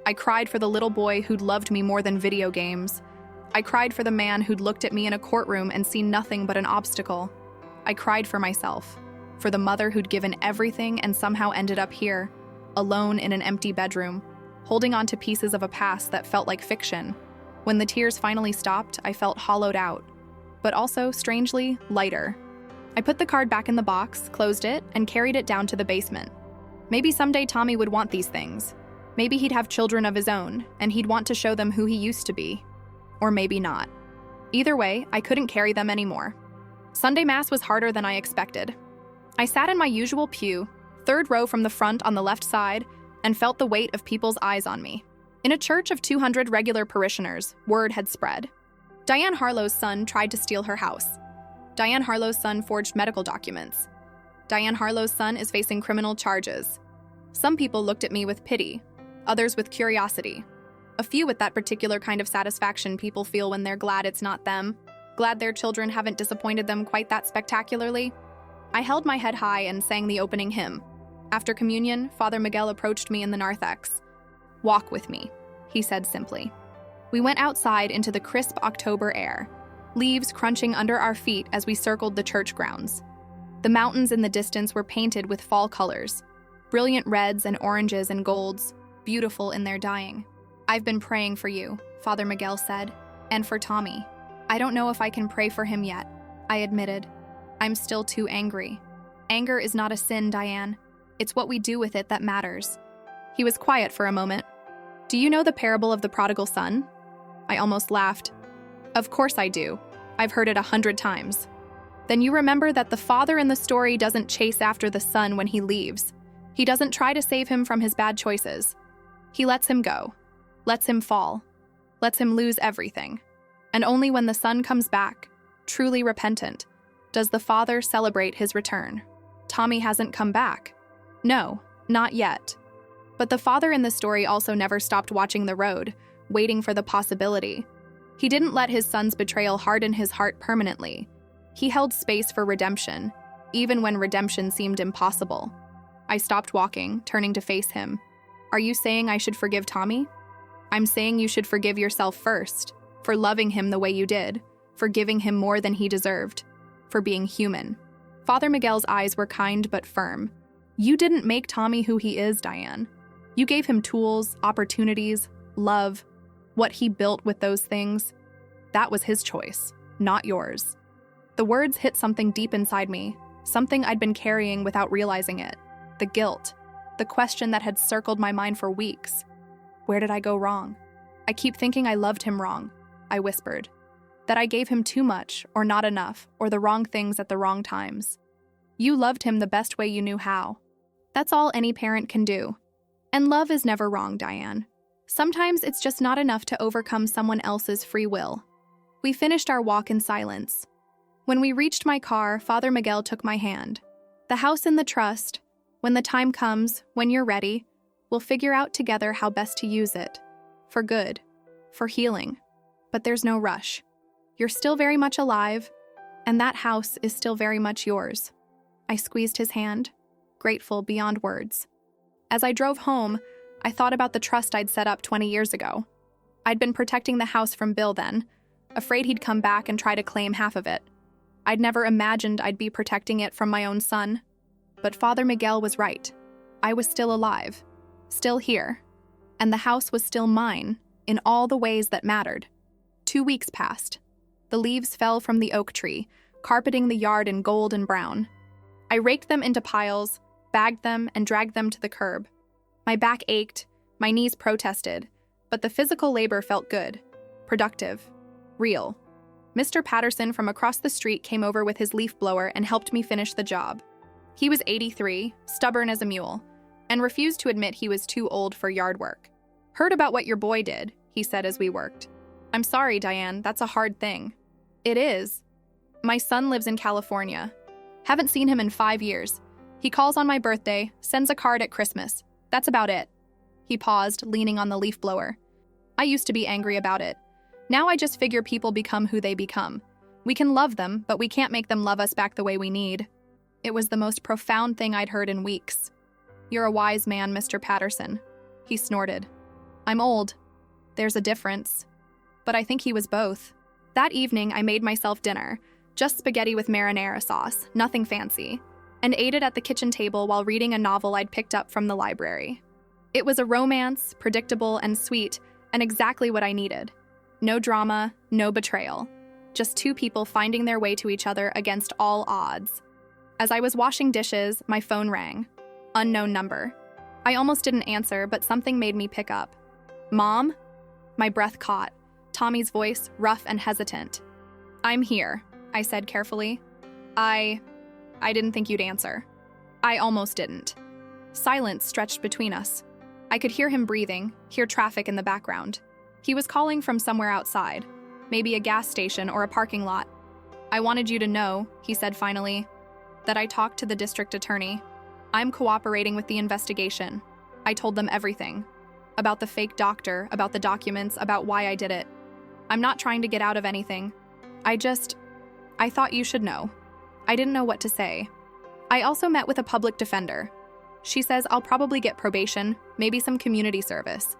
I cried for the little boy who'd loved me more than video games. I cried for the man who'd looked at me in a courtroom and seen nothing but an obstacle. I cried for myself, for the mother who'd given everything and somehow ended up here, alone in an empty bedroom, holding on to pieces of a past that felt like fiction. When the tears finally stopped, I felt hollowed out, but also, strangely, lighter. I put the card back in the box, closed it, and carried it down to the basement. Maybe someday Tommy would want these things. Maybe he'd have children of his own, and he'd want to show them who he used to be. Or maybe not. Either way, I couldn't carry them anymore. Sunday Mass was harder than I expected. I sat in my usual pew, third row from the front on the left side, and felt the weight of people's eyes on me. In a church of 200 regular parishioners, word had spread. Diane Harlow's son tried to steal her house. Diane Harlow's son forged medical documents. Diane Harlow's son is facing criminal charges. Some people looked at me with pity, others with curiosity. A few with that particular kind of satisfaction people feel when they're glad it's not them, glad their children haven't disappointed them quite that spectacularly. I held my head high and sang the opening hymn. After communion, Father Miguel approached me in the narthex. "Walk with me," he said simply. We went outside into the crisp October air, leaves crunching under our feet as we circled the church grounds. The mountains in the distance were painted with fall colors, brilliant reds and oranges and golds, beautiful in their dyeing. "I've been praying for you," Father Miguel said, "and for Tommy. I don't know if I can pray for him yet," I admitted. "I'm still too angry." "Anger is not a sin, Diane. It's what we do with it that matters." He was quiet for a moment. "Do you know the parable of the prodigal son?" I almost laughed. "Of course I do. I've heard it 100 times." "Then you remember that the father in the story doesn't chase after the son when he leaves. He doesn't try to save him from his bad choices. He lets him go, lets him fall, lets him lose everything. And only when the son comes back, truly repentant, does the father celebrate his return. Tommy hasn't come back. No, not yet. But the father in the story also never stopped watching the road, waiting for the possibility. He didn't let his son's betrayal harden his heart permanently. He held space for redemption, even when redemption seemed impossible." I stopped walking, turning to face him. "Are you saying I should forgive Tommy?" "I'm saying you should forgive yourself first, for loving him the way you did, for giving him more than he deserved, for being human." Father Miguel's eyes were kind but firm. "You didn't make Tommy who he is, Diane. You gave him tools, opportunities, love. What he built with those things, that was his choice, not yours." The words hit something deep inside me, something I'd been carrying without realizing it. The guilt, the question that had circled my mind for weeks. Where did I go wrong? "I keep thinking I loved him wrong," I whispered. "That I gave him too much, or not enough, or the wrong things at the wrong times. You loved him the best way you knew how. That's all any parent can do. And love is never wrong, Diane. Sometimes it's just not enough to overcome someone else's free will." We finished our walk in silence. When we reached my car, Father Miguel took my hand. "The house in the trust. When the time comes, when you're ready, we'll figure out together how best to use it. For good. For healing. But there's no rush. You're still very much alive, and that house is still very much yours." I squeezed his hand, grateful beyond words. As I drove home, I thought about the trust I'd set up 20 years ago. I'd been protecting the house from Bill then, afraid he'd come back and try to claim half of it. I'd never imagined I'd be protecting it from my own son. But Father Miguel was right. I was still alive, still here, and the house was still mine in all the ways that mattered. 2 weeks passed. The leaves fell from the oak tree, carpeting the yard in gold and brown. I raked them into piles, bagged them, and dragged them to the curb. My back ached, my knees protested, but the physical labor felt good, productive, real. Mr. Patterson from across the street came over with his leaf blower and helped me finish the job. He was 83, stubborn as a mule, and refused to admit he was too old for yard work. "Heard about what your boy did," he said as we worked. "I'm sorry, Diane, that's a hard thing." "It is. My son lives in California. Haven't seen him in 5 years. He calls on my birthday, sends a card at Christmas. That's about it." He paused, leaning on the leaf blower. "I used to be angry about it. Now I just figure people become who they become. We can love them, but we can't make them love us back the way we need." It was the most profound thing I'd heard in weeks. "You're a wise man, Mr. Patterson," he snorted. "I'm old. There's a difference." But I think he was both. That evening, I made myself dinner, Just spaghetti with marinara sauce, nothing fancy, and ate it at the kitchen table while reading a novel I'd picked up from the library. It was a romance, predictable and sweet, and exactly what I needed. No drama, no betrayal. Just two people finding their way to each other against all odds. As I was washing dishes, my phone rang. Unknown number. I almost didn't answer, but something made me pick up. Mom? My breath caught. Tommy's voice, rough and hesitant. I'm here, I said carefully. I didn't think you'd answer. I almost didn't. Silence stretched between us. I could hear him breathing, hear traffic in the background. He was calling from somewhere outside, maybe a gas station or a parking lot. I wanted you to know, he said finally, that I talked to the district attorney. I'm cooperating with the investigation. I told them everything. About the fake doctor, about the documents, about why I did it. I'm not trying to get out of anything. I thought you should know. I didn't know what to say. I also met with a public defender. She says I'll probably get probation, maybe some community service.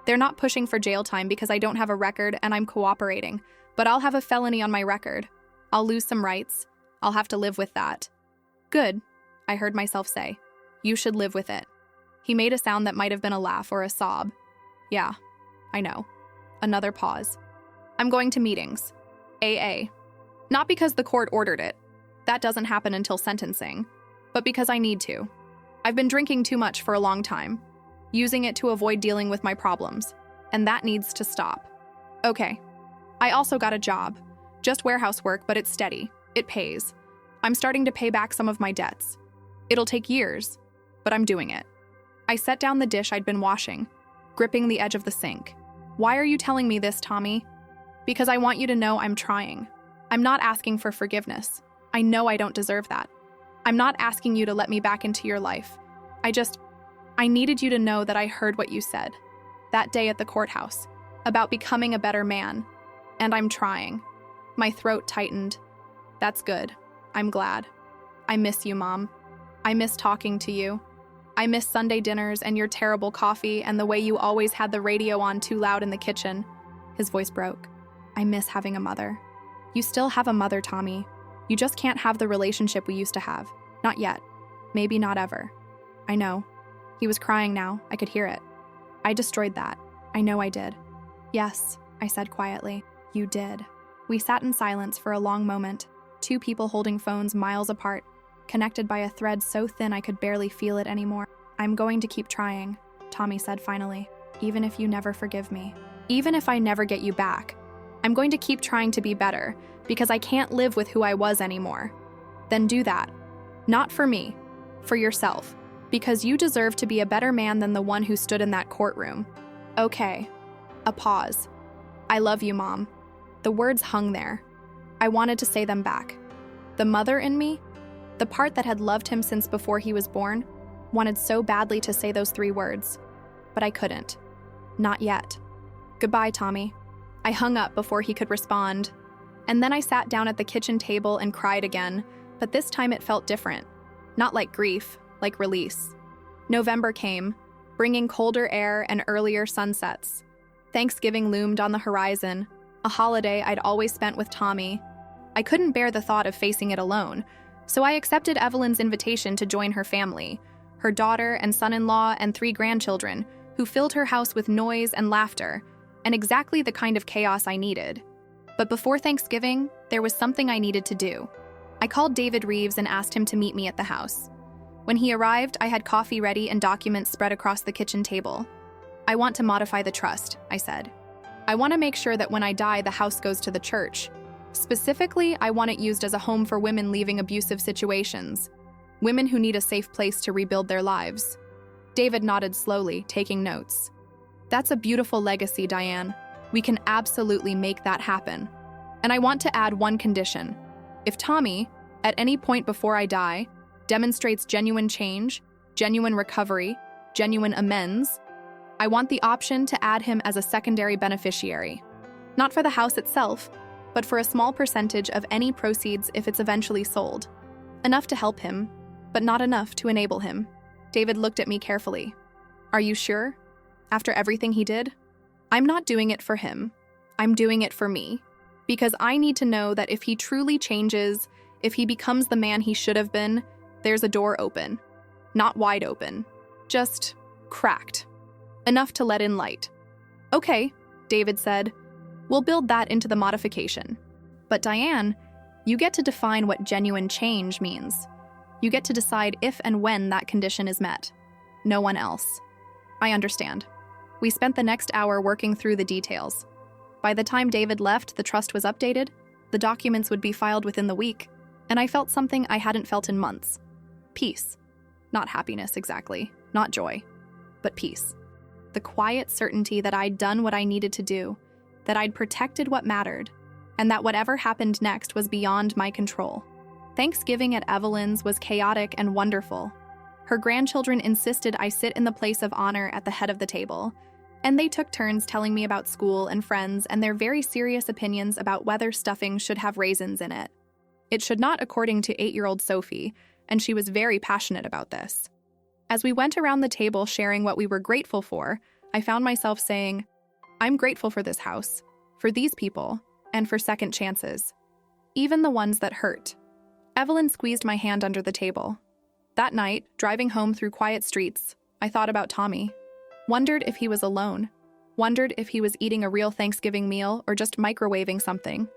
They're not pushing for jail time because I don't have a record and I'm cooperating, but I'll have a felony on my record. I'll lose some rights. I'll have to live with that. Good, I heard myself say. You should live with it. He made a sound that might have been a laugh or a sob. Yeah, I know. Another pause. I'm going to meetings. AA. Not because the court ordered it. That doesn't happen until sentencing. But because I need to. I've been drinking too much for a long time, using it to avoid dealing with my problems, and that needs to stop. Okay. I also got a job. Just warehouse work, but it's steady. It pays. I'm starting to pay back some of my debts. It'll take years, but I'm doing it. I set down the dish I'd been washing, gripping the edge of the sink. Why are you telling me this, Tommy? Because I want you to know I'm trying. I'm not asking for forgiveness. I know I don't deserve that. I'm not asking you to let me back into your life. I needed you to know that I heard what you said that day at the courthouse about becoming a better man, and I'm trying. My throat tightened. That's good. I'm glad. I miss you, Mom. I miss talking to you. I miss Sunday dinners and your terrible coffee and the way you always had the radio on too loud in the kitchen. His voice broke. I miss having a mother. You still have a mother, Tommy. You just can't have the relationship we used to have. Not yet. Maybe not ever. I know. He was crying now. I could hear it. I destroyed that. I know I did. Yes, I said quietly. You did. We sat in silence for a long moment, two people holding phones miles apart, connected by a thread so thin I could barely feel it anymore. I'm going to keep trying, Tommy said finally, even if you never forgive me. Even if I never get you back. I'm going to keep trying to be better, because I can't live with who I was anymore. Then do that. Not for me. For yourself. Because you deserve to be a better man than the one who stood in that courtroom. Okay. A pause. I love you, Mom. The words hung there. I wanted to say them back. The mother in me, the part that had loved him since before he was born, wanted so badly to say those 3 words. But I couldn't. Not yet. Goodbye, Tommy. I hung up before he could respond. And then I sat down at the kitchen table and cried again, but this time it felt different. Not like grief, like release. November came, bringing colder air and earlier sunsets. Thanksgiving loomed on the horizon, a holiday I'd always spent with Tommy. I couldn't bear the thought of facing it alone, so I accepted Evelyn's invitation to join her family, her daughter and son-in-law and 3 grandchildren, who filled her house with noise and laughter, and exactly the kind of chaos I needed. But before Thanksgiving, there was something I needed to do. I called David Reeves and asked him to meet me at the house. When he arrived, I had coffee ready and documents spread across the kitchen table. I want to modify the trust, I said. I want to make sure that when I die, the house goes to the church. Specifically, I want it used as a home for women leaving abusive situations. Women who need a safe place to rebuild their lives. David nodded slowly, taking notes. That's a beautiful legacy, Diane. We can absolutely make that happen. And I want to add one condition. If Tommy, at any point before I die, demonstrates genuine change, genuine recovery, genuine amends, I want the option to add him as a secondary beneficiary. Not for the house itself, but for a small percentage of any proceeds if it's eventually sold. Enough to help him, but not enough to enable him. David looked at me carefully. Are you sure? After everything he did? I'm not doing it for him. I'm doing it for me. Because I need to know that if he truly changes, if he becomes the man he should have been, there's a door open. Not wide open, just cracked. Enough to let in light. Okay, David said. We'll build that into the modification. But Diane, you get to define what genuine change means. You get to decide if and when that condition is met. No one else. I understand. We spent the next hour working through the details. By the time David left, the trust was updated, the documents would be filed within the week, and I felt something I hadn't felt in months. Peace. Not happiness exactly, not joy, but peace. The quiet certainty that I'd done what I needed to do, that I'd protected what mattered, and that whatever happened next was beyond my control. Thanksgiving at Evelyn's was chaotic and wonderful. Her grandchildren insisted I sit in the place of honor at the head of the table, and they took turns telling me about school and friends and their very serious opinions about whether stuffing should have raisins in it. It should not, according to 8-year-old Sophie, and she was very passionate about this. As we went around the table sharing what we were grateful for, I found myself saying, I'm grateful for this house, for these people, and for second chances. Even the ones that hurt. Evelyn squeezed my hand under the table. That night, driving home through quiet streets, I thought about Tommy. Wondered if he was alone. Wondered if he was eating a real Thanksgiving meal or just microwaving something.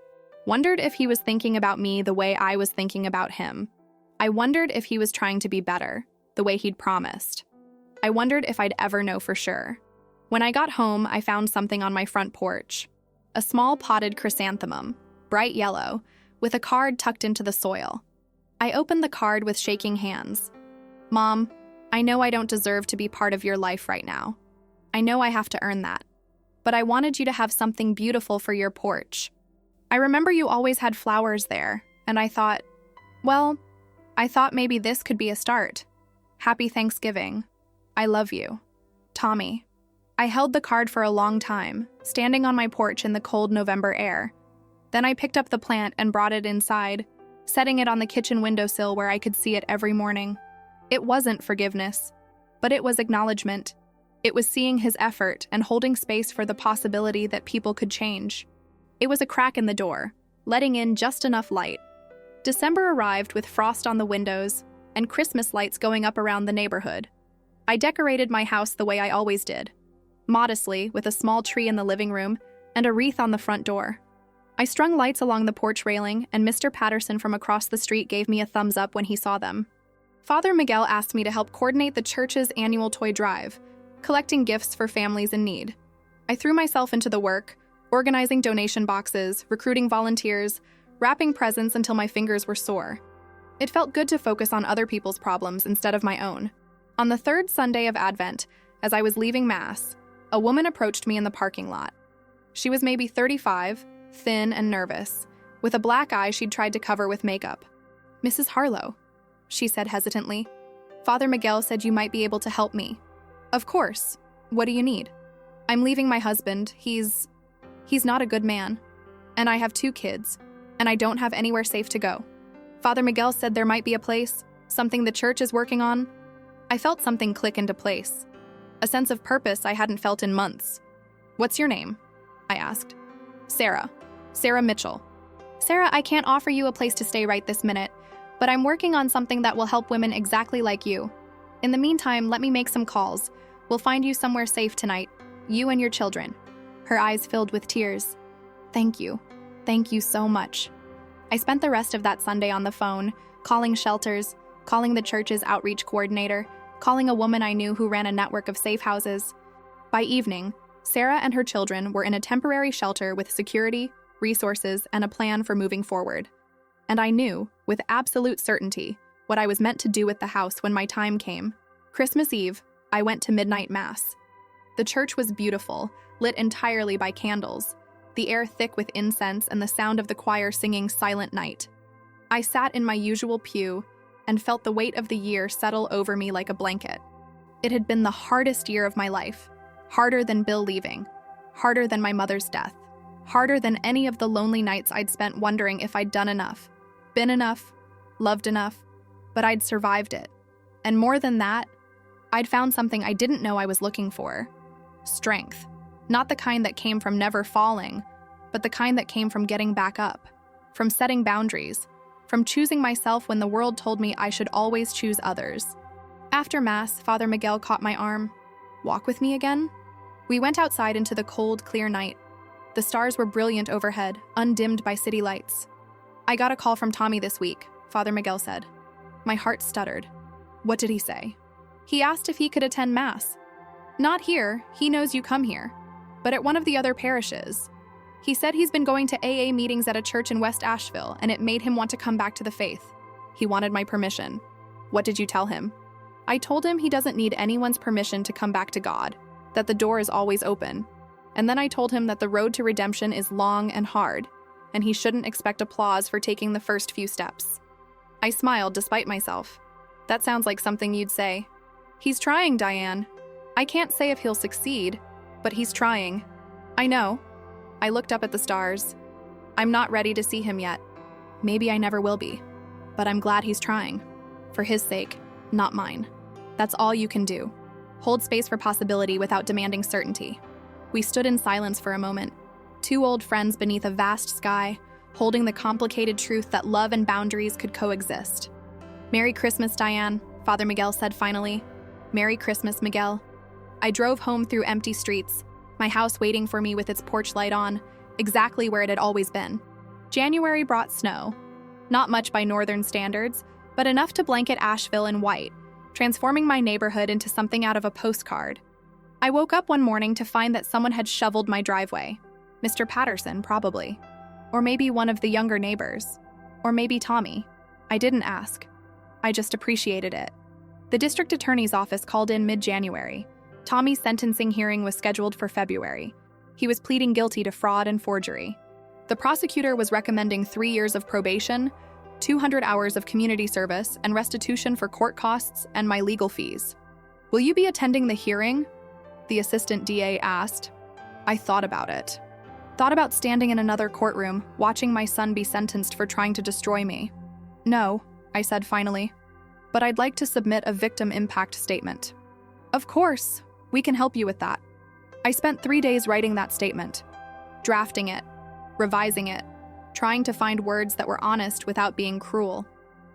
Wondered if he was thinking about me the way I was thinking about him. I wondered if he was trying to be better, the way he'd promised. I wondered if I'd ever know for sure. When I got home, I found something on my front porch. A small potted chrysanthemum, bright yellow, with a card tucked into the soil. I opened the card with shaking hands. Mom, I know I don't deserve to be part of your life right now. I know I have to earn that. But I wanted you to have something beautiful for your porch. I remember you always had flowers there, and I thought maybe this could be a start. Happy Thanksgiving. I love you. Tommy. I held the card for a long time, standing on my porch in the cold November air. Then I picked up the plant and brought it inside, setting it on the kitchen windowsill where I could see it every morning. It wasn't forgiveness, but it was acknowledgement. It was seeing his effort and holding space for the possibility that people could change. It was a crack in the door, letting in just enough light. December arrived with frost on the windows and Christmas lights going up around the neighborhood. I decorated my house the way I always did, modestly, with a small tree in the living room and a wreath on the front door. I strung lights along the porch railing, and Mr. Patterson from across the street gave me a thumbs up when he saw them. Father Miguel asked me to help coordinate the church's annual toy drive, collecting gifts for families in need. I threw myself into the work, organizing donation boxes, recruiting volunteers, wrapping presents until my fingers were sore. It felt good to focus on other people's problems instead of my own. On the third Sunday of Advent, as I was leaving Mass, a woman approached me in the parking lot. She was maybe 35, thin and nervous, with a black eye she'd tried to cover with makeup. Mrs. Harlow, she said hesitantly. Father Miguel said you might be able to help me. Of course. What do you need? I'm leaving my husband. He's not a good man. And I have 2 kids, and I don't have anywhere safe to go. Father Miguel said there might be a place, something the church is working on. I felt something click into place. A sense of purpose I hadn't felt in months. What's your name? I asked. Sarah Mitchell. Sarah, I can't offer you a place to stay right this minute, but I'm working on something that will help women exactly like you. In the meantime, let me make some calls. We'll find you somewhere safe tonight, you and your children. Her eyes filled with tears. Thank you. Thank you so much. I spent the rest of that Sunday on the phone, calling shelters, calling the church's outreach coordinator, calling a woman I knew who ran a network of safe houses. By evening, Sarah and her children were in a temporary shelter with security, resources, and a plan for moving forward. And I knew, with absolute certainty, what I was meant to do with the house when my time came. Christmas Eve, I went to midnight mass. The church was beautiful, lit entirely by candles, the air thick with incense and the sound of the choir singing Silent Night. I sat in my usual pew and felt the weight of the year settle over me like a blanket. It had been the hardest year of my life, harder than Bill leaving, harder than my mother's death, harder than any of the lonely nights I'd spent wondering if I'd done enough, been enough, loved enough, but I'd survived it. And more than that, I'd found something I didn't know I was looking for. Strength. Not the kind that came from never falling, but the kind that came from getting back up, from setting boundaries, from choosing myself when the world told me I should always choose others. After Mass, Father Miguel caught my arm. "Walk with me again?" We went outside into the cold, clear night. The stars were brilliant overhead, undimmed by city lights. "I got a call from Tommy this week," Father Miguel said. My heart stuttered. What did he say? He asked if he could attend Mass. Not here, he knows you come here, but at one of the other parishes. He said he's been going to AA meetings at a church in West Asheville, and it made him want to come back to the faith. He wanted my permission. What did you tell him? I told him he doesn't need anyone's permission to come back to God, that the door is always open. And then I told him that the road to redemption is long and hard, and he shouldn't expect applause for taking the first few steps. I smiled despite myself. That sounds like something you'd say. He's trying, Diane. I can't say if he'll succeed, but he's trying. I know. I looked up at the stars. I'm not ready to see him yet. Maybe I never will be, but I'm glad he's trying. For his sake, not mine. That's all you can do. Hold space for possibility without demanding certainty. We stood in silence for a moment, two old friends beneath a vast sky, holding the complicated truth that love and boundaries could coexist. "Merry Christmas, Diane," Father Miguel said finally. "Merry Christmas, Miguel." I drove home through empty streets, my house waiting for me with its porch light on, exactly where it had always been. January brought snow. Not much by northern standards, but enough to blanket Asheville in white, transforming my neighborhood into something out of a postcard. I woke up one morning to find that someone had shoveled my driveway. Mr. Patterson, probably. Or maybe one of the younger neighbors. Or maybe Tommy. I didn't ask. I just appreciated it. The district attorney's office called in mid-January. Tommy's sentencing hearing was scheduled for February. He was pleading guilty to fraud and forgery. The prosecutor was recommending 3 years of probation, 200 hours of community service, and restitution for court costs and my legal fees. "Will you be attending the hearing?" the assistant DA asked. I thought about it. Thought about standing in another courtroom, watching my son be sentenced for trying to destroy me. "No," I said finally, "but I'd like to submit a victim impact statement." "Of course, we can help you with that." I spent 3 days writing that statement, drafting it, revising it, trying to find words that were honest without being cruel,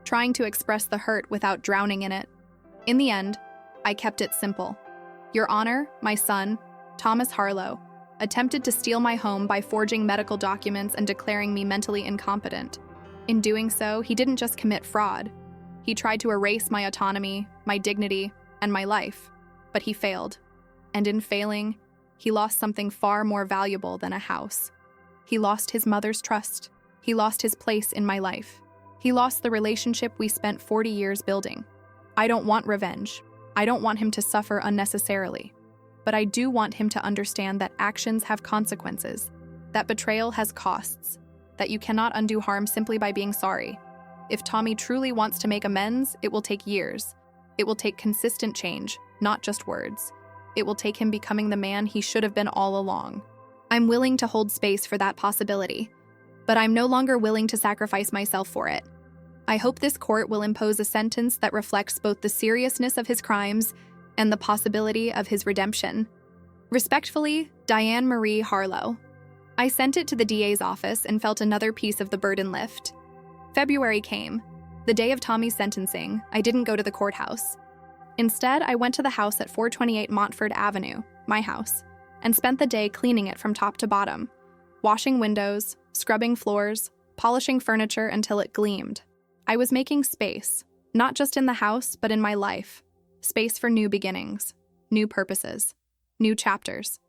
trying to express the hurt without drowning in it. In the end, I kept it simple. Your Honor, my son, Thomas Harlow, attempted to steal my home by forging medical documents and declaring me mentally incompetent. In doing so, he didn't just commit fraud. He tried to erase my autonomy, my dignity, and my life. But he failed. And in failing, he lost something far more valuable than a house. He lost his mother's trust. He lost his place in my life. He lost the relationship we spent 40 years building. I don't want revenge. I don't want him to suffer unnecessarily. But I do want him to understand that actions have consequences, that betrayal has costs, that you cannot undo harm simply by being sorry. If Tommy truly wants to make amends, it will take years. It will take consistent change, not just words. It will take him becoming the man he should have been all along. I'm willing to hold space for that possibility, but I'm no longer willing to sacrifice myself for it. I hope this court will impose a sentence that reflects both the seriousness of his crimes and the possibility of his redemption. Respectfully, Diane Marie Harlow. I sent it to the DA's office and felt another piece of the burden lift. February came. The day of Tommy's sentencing, I didn't go to the courthouse. Instead, I went to the house at 428 Montford Avenue, my house, and spent the day cleaning it from top to bottom, washing windows, scrubbing floors, polishing furniture until it gleamed. I was making space, not just in the house, but in my life. Space for new beginnings, new purposes, new chapters.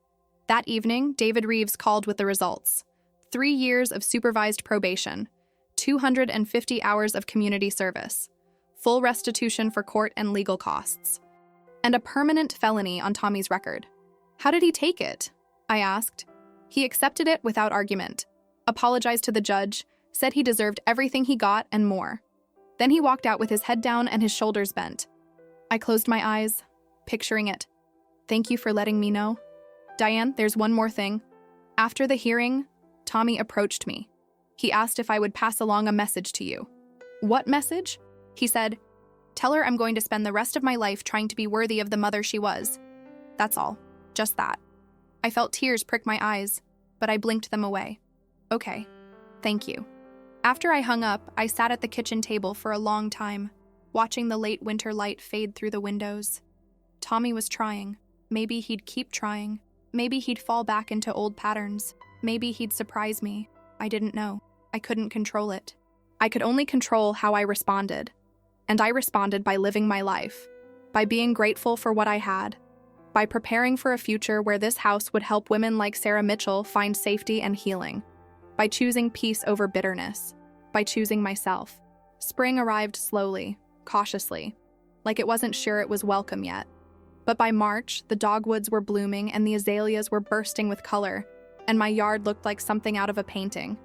That evening, David Reeves called with the results. 3 years of supervised probation, 250 hours of community service, full restitution for court and legal costs, and a permanent felony on Tommy's record. How did he take it? I asked. He accepted it without argument, apologized to the judge, said he deserved everything he got and more. Then he walked out with his head down and his shoulders bent. I closed my eyes, picturing it. Thank you for letting me know. Diane, there's one more thing. After the hearing, Tommy approached me. He asked if I would pass along a message to you. What message? He said, "Tell her I'm going to spend the rest of my life trying to be worthy of the mother she was." That's all. Just that. I felt tears prick my eyes, but I blinked them away. Okay, thank you. After I hung up, I sat at the kitchen table for a long time, watching the late winter light fade through the windows. Tommy was trying. Maybe he'd keep trying. Maybe he'd fall back into old patterns. Maybe he'd surprise me. I didn't know. I couldn't control it. I could only control how I responded. And I responded by living my life, by being grateful for what I had, by preparing for a future where this house would help women like Sarah Mitchell find safety and healing, by choosing peace over bitterness, by choosing myself. Spring arrived slowly, cautiously, like it wasn't sure it was welcome yet. But by March, the dogwoods were blooming and the azaleas were bursting with color, and my yard looked like something out of a painting.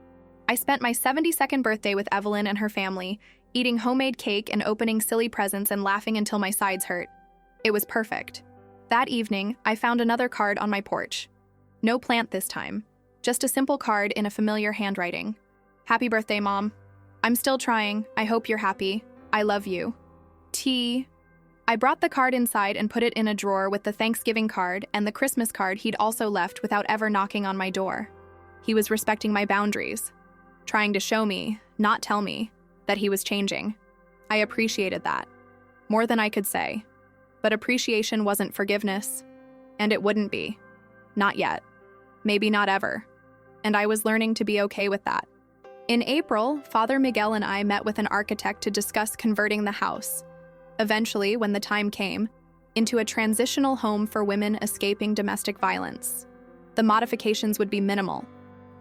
I spent my 72nd birthday with Evelyn and her family, eating homemade cake and opening silly presents and laughing until my sides hurt. It was perfect. That evening, I found another card on my porch. No plant this time, just a simple card in a familiar handwriting. Happy birthday, Mom. I'm still trying. I hope you're happy. I love you. T. I brought the card inside and put it in a drawer with the Thanksgiving card and the Christmas card he'd also left without ever knocking on my door. He was respecting my boundaries, trying to show me, not tell me, that he was changing. I appreciated that, more than I could say. But appreciation wasn't forgiveness, and it wouldn't be. Not yet. Maybe not ever. And I was learning to be okay with that. In April, Father Miguel and I met with an architect to discuss converting the house, eventually, when the time came, into a transitional home for women escaping domestic violence. The modifications would be minimal.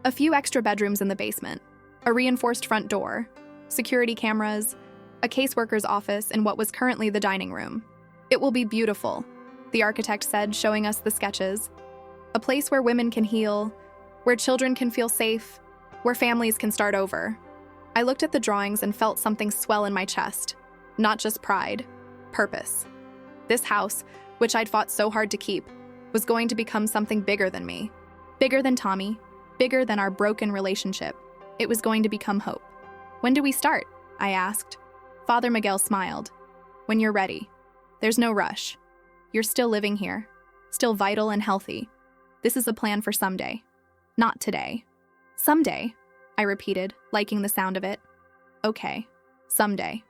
A few extra bedrooms in the basement, a reinforced front door, security cameras, a caseworker's office in what was currently the dining room. It will be beautiful, the architect said, showing us the sketches. A place where women can heal, where children can feel safe, where families can start over. I looked at the drawings and felt something swell in my chest. Not just pride, purpose. This house, which I'd fought so hard to keep, was going to become something bigger than me. Bigger than Tommy, bigger than our broken relationship. It was going to become hope. When do we start? I asked. Father Miguel smiled. When you're ready. There's no rush. You're still living here, still vital and healthy. This is a plan for someday. Not today. Someday, I repeated, liking the sound of it. Okay, someday.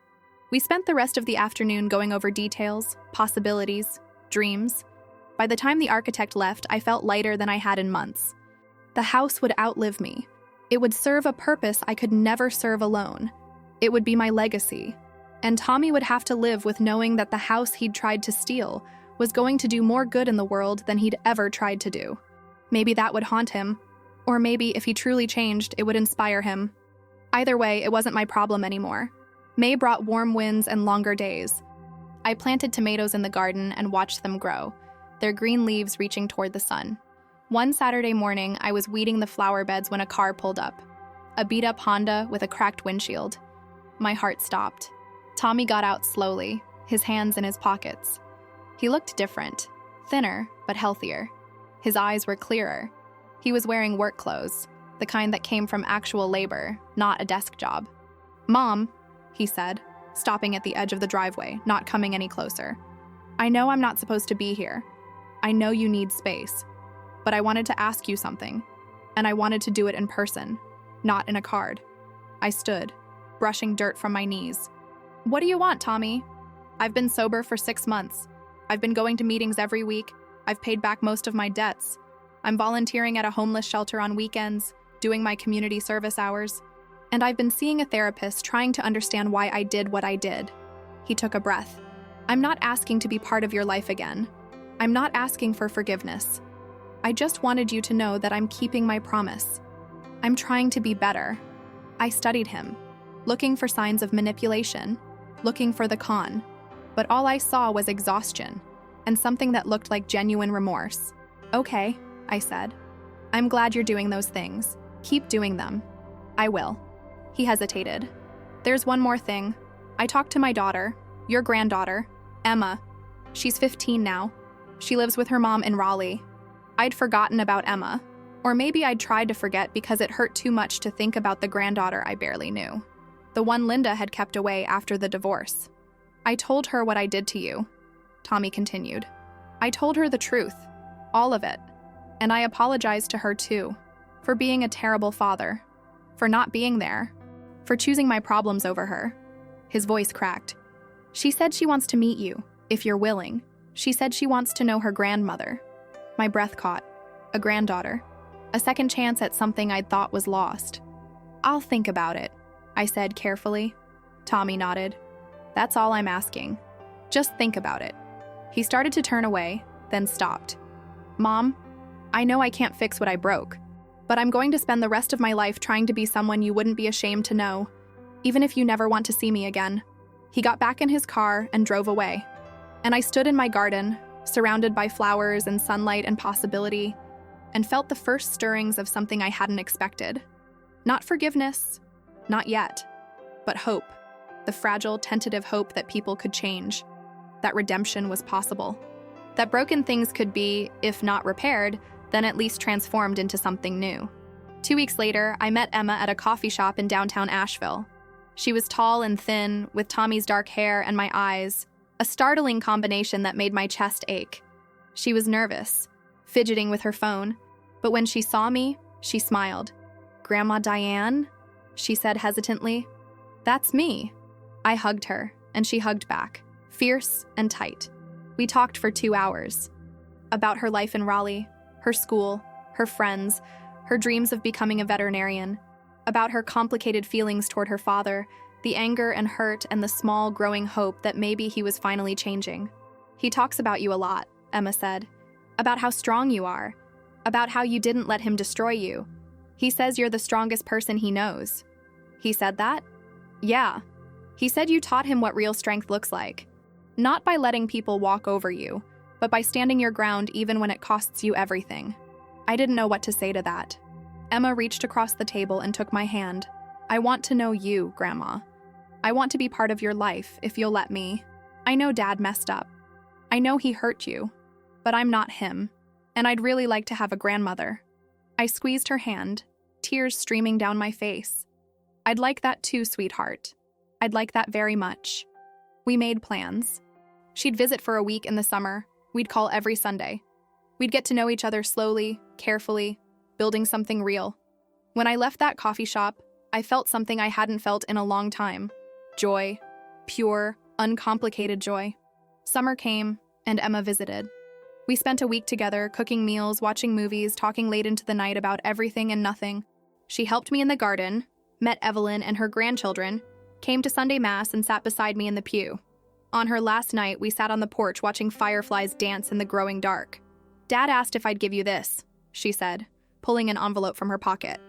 We spent the rest of the afternoon going over details, possibilities, dreams. By the time the architect left, I felt lighter than I had in months. The house would outlive me. It would serve a purpose I could never serve alone. It would be my legacy. And Tommy would have to live with knowing that the house he'd tried to steal was going to do more good in the world than he'd ever tried to do. Maybe that would haunt him. Or maybe if he truly changed, it would inspire him. Either way, it wasn't my problem anymore. May brought warm winds and longer days. I planted tomatoes in the garden and watched them grow, their green leaves reaching toward the sun. One Saturday morning, I was weeding the flower beds when a car pulled up. A beat-up Honda with a cracked windshield. My heart stopped. Tommy got out slowly, his hands in his pockets. He looked different, thinner but healthier. His eyes were clearer. He was wearing work clothes, the kind that came from actual labor, not a desk job. "Mom," he said, stopping at the edge of the driveway, not coming any closer. "I know I'm not supposed to be here. I know you need space. But I wanted to ask you something, and I wanted to do it in person, not in a card." I stood, brushing dirt from my knees. "What do you want, Tommy?" "I've been sober for 6 months. I've been going to meetings every week. I've paid back most of my debts. I'm volunteering at a homeless shelter on weekends, doing my community service hours. And I've been seeing a therapist trying to understand why I did what I did." He took a breath. "I'm not asking to be part of your life again. I'm not asking for forgiveness. I just wanted you to know that I'm keeping my promise. I'm trying to be better." I studied him, looking for signs of manipulation, looking for the con. But all I saw was exhaustion, and something that looked like genuine remorse. "Okay," I said. "I'm glad you're doing those things. Keep doing them." "I will." He hesitated. "There's one more thing. I talked to my daughter, your granddaughter, Emma. She's 15 now. She lives with her mom in Raleigh. I'd forgotten about Emma. Or maybe I'd tried to forget because it hurt too much to think about the granddaughter I barely knew. The one Linda had kept away after the divorce. I told her what I did to you," Tommy continued. "I told her the truth, all of it. And I apologized to her too. For being a terrible father. For not being there. For choosing my problems over her. His voice cracked. She said she wants to meet you, if you're willing. She said she wants to know her grandmother. My breath caught. A granddaughter. A second chance at something I'd thought was lost. I'll think about it, I said carefully. Tommy nodded. That's all I'm asking. Just think about it. He started to turn away, then stopped. Mom, I know I can't fix what I broke, but I'm going to spend the rest of my life trying to be someone you wouldn't be ashamed to know, even if you never want to see me again. He got back in his car and drove away. And I stood in my garden, surrounded by flowers and sunlight and possibility, and felt the first stirrings of something I hadn't expected. Not forgiveness, not yet, but hope. The fragile, tentative hope that people could change, that redemption was possible, that broken things could be, if not repaired, then at least transformed into something new. 2 weeks later, I met Emma at a coffee shop in downtown Asheville. She was tall and thin, with Tommy's dark hair and my eyes, a startling combination that made my chest ache. She was nervous, fidgeting with her phone, but when she saw me, she smiled. "Grandma Diane?" she said hesitantly. "That's me." I hugged her, and she hugged back, fierce and tight. We talked for 2 hours. About her life in Raleigh, her school, her friends, her dreams of becoming a veterinarian. About her complicated feelings toward her father, the anger and hurt and the small, growing hope that maybe he was finally changing. "He talks about you a lot," Emma said. "About how strong you are. About how you didn't let him destroy you. He says you're the strongest person he knows." "He said that?" "Yeah. He said you taught him what real strength looks like. Not by letting people walk over you, but by standing your ground even when it costs you everything." I didn't know what to say to that. Emma reached across the table and took my hand. "I want to know you, Grandma. I want to be part of your life, if you'll let me. I know Dad messed up. I know he hurt you, but I'm not him, and I'd really like to have a grandmother." I squeezed her hand, tears streaming down my face. "I'd like that too, sweetheart. I'd like that very much." We made plans. She'd visit for a week in the summer. We'd call every Sunday. We'd get to know each other slowly, carefully, building something real. When I left that coffee shop, I felt something I hadn't felt in a long time. Joy. Pure, uncomplicated joy. Summer came, and Emma visited. We spent a week together, cooking meals, watching movies, talking late into the night about everything and nothing. She helped me in the garden, met Evelyn and her grandchildren, came to Sunday Mass and sat beside me in the pew. On her last night, we sat on the porch watching fireflies dance in the growing dark. "Dad asked if I'd give you this," she said, pulling an envelope from her pocket.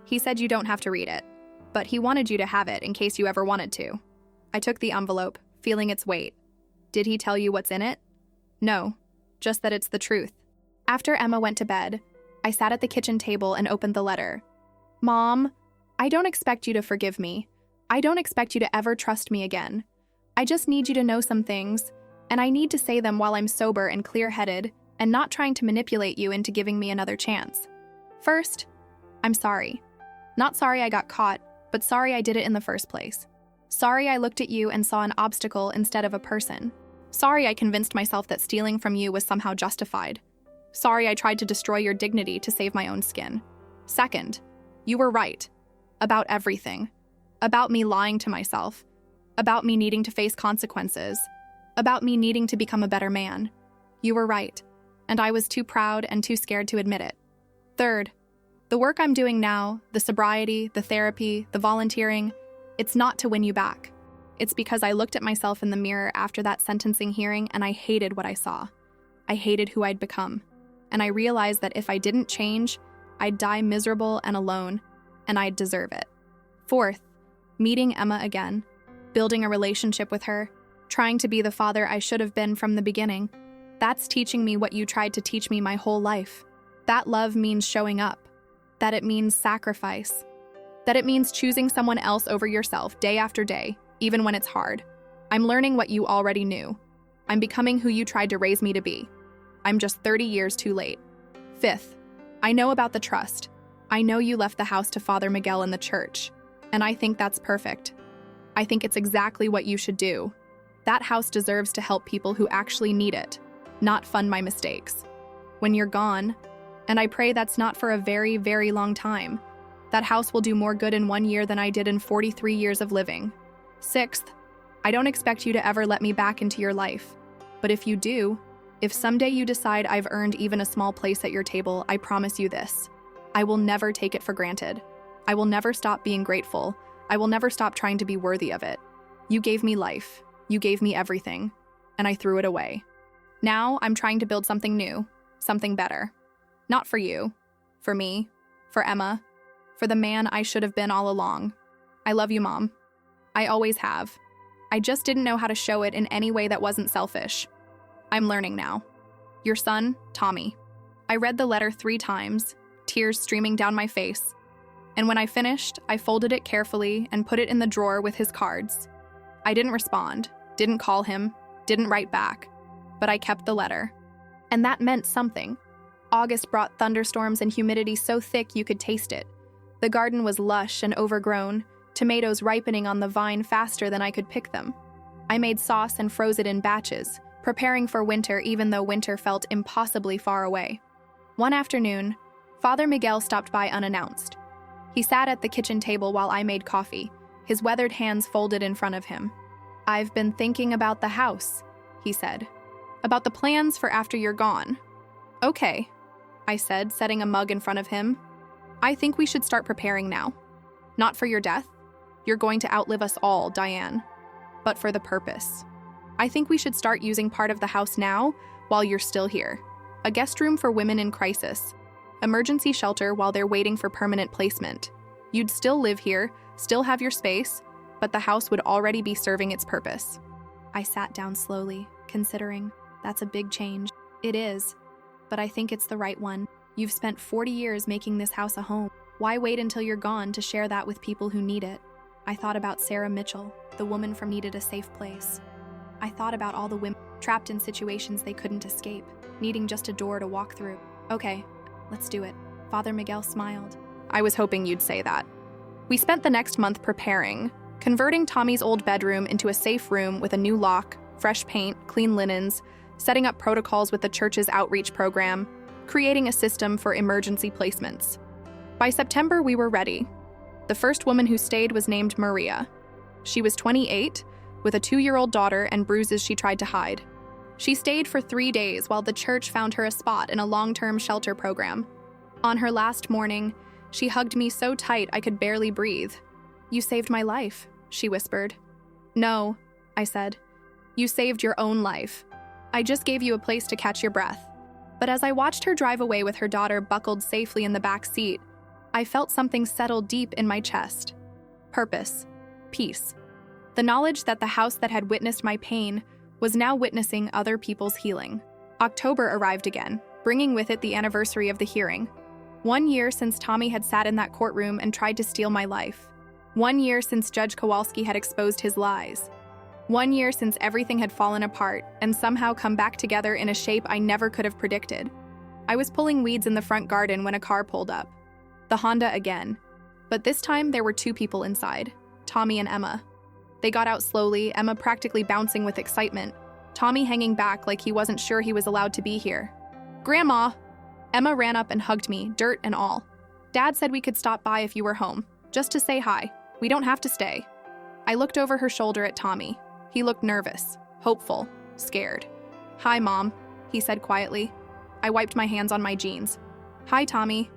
"He said you don't have to read it, but he wanted you to have it in case you ever wanted to." I took the envelope, feeling its weight. "Did he tell you what's in it?" "No, just that it's the truth." After Emma went to bed, I sat at the kitchen table and opened the letter. "Mom, I don't expect you to forgive me. I don't expect you to ever trust me again. I just need you to know some things, and I need to say them while I'm sober and clear-headed and not trying to manipulate you into giving me another chance. First, I'm sorry. Not sorry I got caught, but sorry I did it in the first place. Sorry I looked at you and saw an obstacle instead of a person. Sorry I convinced myself that stealing from you was somehow justified. Sorry I tried to destroy your dignity to save my own skin. Second, you were right. About everything. About me lying to myself. About me needing to face consequences. About me needing to become a better man. You were right, and I was too proud and too scared to admit it. Third, the work I'm doing now, the sobriety, the therapy, the volunteering, it's not to win you back. It's because I looked at myself in the mirror after that sentencing hearing and I hated what I saw. I hated who I'd become. And I realized that if I didn't change, I'd die miserable and alone, and I'd deserve it. Fourth, meeting Emma again, building a relationship with her, trying to be the father I should have been from the beginning. That's teaching me what you tried to teach me my whole life. That love means showing up. That it means sacrifice. That it means choosing someone else over yourself day after day, even when it's hard. I'm learning what you already knew. I'm becoming who you tried to raise me to be. I'm just 30 years too late. Fifth, I know about the trust. I know you left the house to Father Miguel in the church, and I think that's perfect. I think it's exactly what you should do. That house deserves to help people who actually need it, not fund my mistakes. When you're gone, And I pray that's not for a very, very long time. That house will do more good in 1 year than I did in 43 years of living. Sixth, I don't expect you to ever let me back into your life. But if you do, if someday you decide I've earned even a small place at your table, I promise you this. I will never take it for granted. I will never stop being grateful. I will never stop trying to be worthy of it. You gave me life. You gave me everything. And I threw it away. Now I'm trying to build something new, something better. Not for you, for me, for Emma, for the man I should have been all along. I love you, Mom. I always have. I just didn't know how to show it in any way that wasn't selfish. I'm learning now. Your son, Tommy. I read the letter 3 times, tears streaming down my face. And when I finished, I folded it carefully and put it in the drawer with his cards. I didn't respond, didn't call him, didn't write back, but I kept the letter. And that meant something. August brought thunderstorms and humidity so thick you could taste it. The garden was lush and overgrown, tomatoes ripening on the vine faster than I could pick them. I made sauce and froze it in batches, preparing for winter even though winter felt impossibly far away. One afternoon, Father Miguel stopped by unannounced. He sat at the kitchen table while I made coffee, his weathered hands folded in front of him. "I've been thinking about the house," he said. "About the plans for after you're gone." "Okay," I said, setting a mug in front of him. "I think we should start preparing now. Not for your death. You're going to outlive us all, Diane. But for the purpose. I think we should start using part of the house now while you're still here. A guest room for women in crisis. Emergency shelter while they're waiting for permanent placement. You'd still live here, still have your space, but the house would already be serving its purpose." I sat down slowly, considering. That's a big change. It is. But I think it's the right one. You've spent 40 years making this house a home. Why wait until you're gone to share that with people who need it? I thought about Sarah Mitchell, the woman from Needed a Safe Place. I thought about all the women trapped in situations they couldn't escape, needing just a door to walk through. "Okay, let's do it." Father Miguel smiled. "I was hoping you'd say that." We spent the next month preparing, converting Tommy's old bedroom into a safe room with a new lock, fresh paint, clean linens, setting up protocols with the church's outreach program, creating a system for emergency placements. By September, we were ready. The first woman who stayed was named Maria. She was 28, with a 2-year-old daughter and bruises she tried to hide. She stayed for 3 days while the church found her a spot in a long-term shelter program. On her last morning, she hugged me so tight I could barely breathe. "You saved my life," she whispered. "No," I said. "You saved your own life. I just gave you a place to catch your breath." But as I watched her drive away with her daughter buckled safely in the back seat, I felt something settle deep in my chest. Purpose. Peace. The knowledge that the house that had witnessed my pain was now witnessing other people's healing. October arrived again, bringing with it the anniversary of the hearing. 1 year since Tommy had sat in that courtroom and tried to steal my life. 1 year since Judge Kowalski had exposed his lies. 1 year since everything had fallen apart and somehow come back together in a shape I never could have predicted. I was pulling weeds in the front garden when a car pulled up. The Honda again. But this time there were 2 people inside, Tommy and Emma. They got out slowly, Emma practically bouncing with excitement, Tommy hanging back like he wasn't sure he was allowed to be here. "Grandma!" Emma ran up and hugged me, dirt and all. "Dad said we could stop by if you were home, just to say hi. We don't have to stay." I looked over her shoulder at Tommy. He looked nervous, hopeful, scared. "Hi, Mom," he said quietly. I wiped my hands on my jeans. "Hi, Tommy.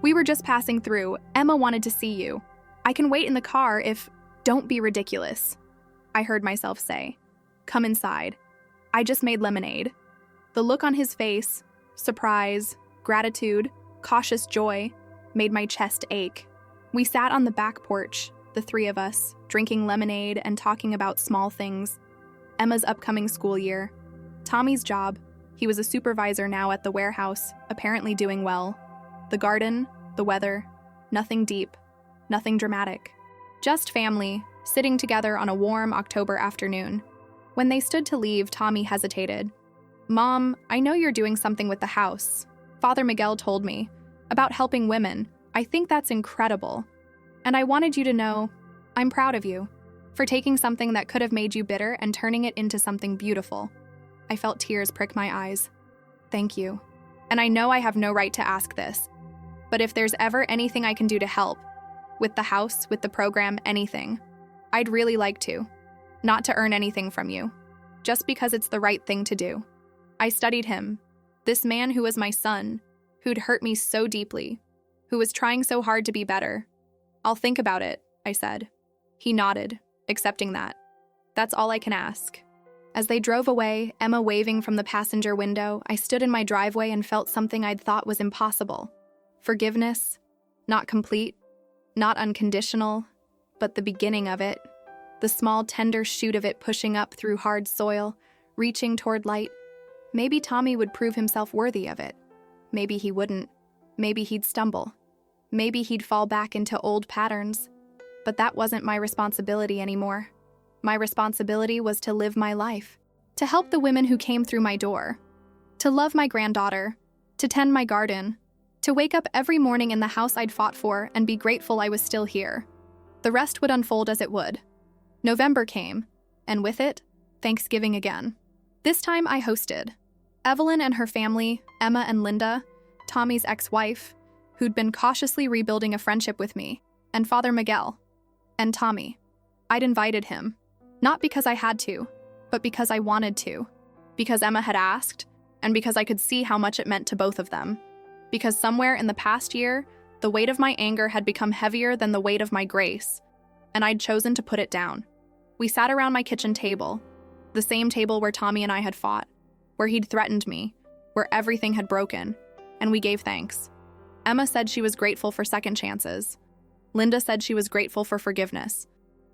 We were just passing through. Emma wanted to see you. I can wait in the car if—" "Don't be ridiculous," I heard myself say. "Come inside. I just made lemonade." The look on his face, surprise, gratitude, cautious joy, made my chest ache. We sat on the back porch, the 3 of us, drinking lemonade and talking about small things. Emma's upcoming school year. Tommy's job. He was a supervisor now at the warehouse, apparently doing well. The garden, the weather, nothing deep, nothing dramatic. Just family, sitting together on a warm October afternoon. When they stood to leave, Tommy hesitated. "Mom, I know you're doing something with the house. Father Miguel told me about helping women. I think that's incredible. And I wanted you to know, I'm proud of you for taking something that could have made you bitter and turning it into something beautiful." I felt tears prick my eyes. "Thank you." And I know I have no right to ask this, but if there's ever anything I can do to help, with the house, with the program, anything, I'd really like to. Not to earn anything from you, just because it's the right thing to do. I studied him, this man who was my son, who'd hurt me so deeply, who was trying so hard to be better. I'll think about it, I said. He nodded, accepting that. That's all I can ask. As they drove away, Emma waving from the passenger window, I stood in my driveway and felt something I'd thought was impossible. Forgiveness, not complete, not unconditional, but the beginning of it. The small, tender shoot of it pushing up through hard soil, reaching toward light. Maybe Tommy would prove himself worthy of it. Maybe he wouldn't. Maybe he'd stumble. Maybe he'd fall back into old patterns. But that wasn't my responsibility anymore. My responsibility was to live my life, to help the women who came through my door, to love my granddaughter, to tend my garden, to wake up every morning in the house I'd fought for and be grateful I was still here. The rest would unfold as it would. November came, and with it, Thanksgiving again. This time I hosted. Evelyn and her family, Emma and Linda, Tommy's ex-wife, who'd been cautiously rebuilding a friendship with me, and Father Miguel, and Tommy. I'd invited him, not because I had to, but because I wanted to, because Emma had asked, and because I could see how much it meant to both of them. Because somewhere in the past year, the weight of my anger had become heavier than the weight of my grace, and I'd chosen to put it down. We sat around my kitchen table, the same table where Tommy and I had fought, where he'd threatened me, where everything had broken, and we gave thanks. Emma said she was grateful for second chances. Linda said she was grateful for forgiveness.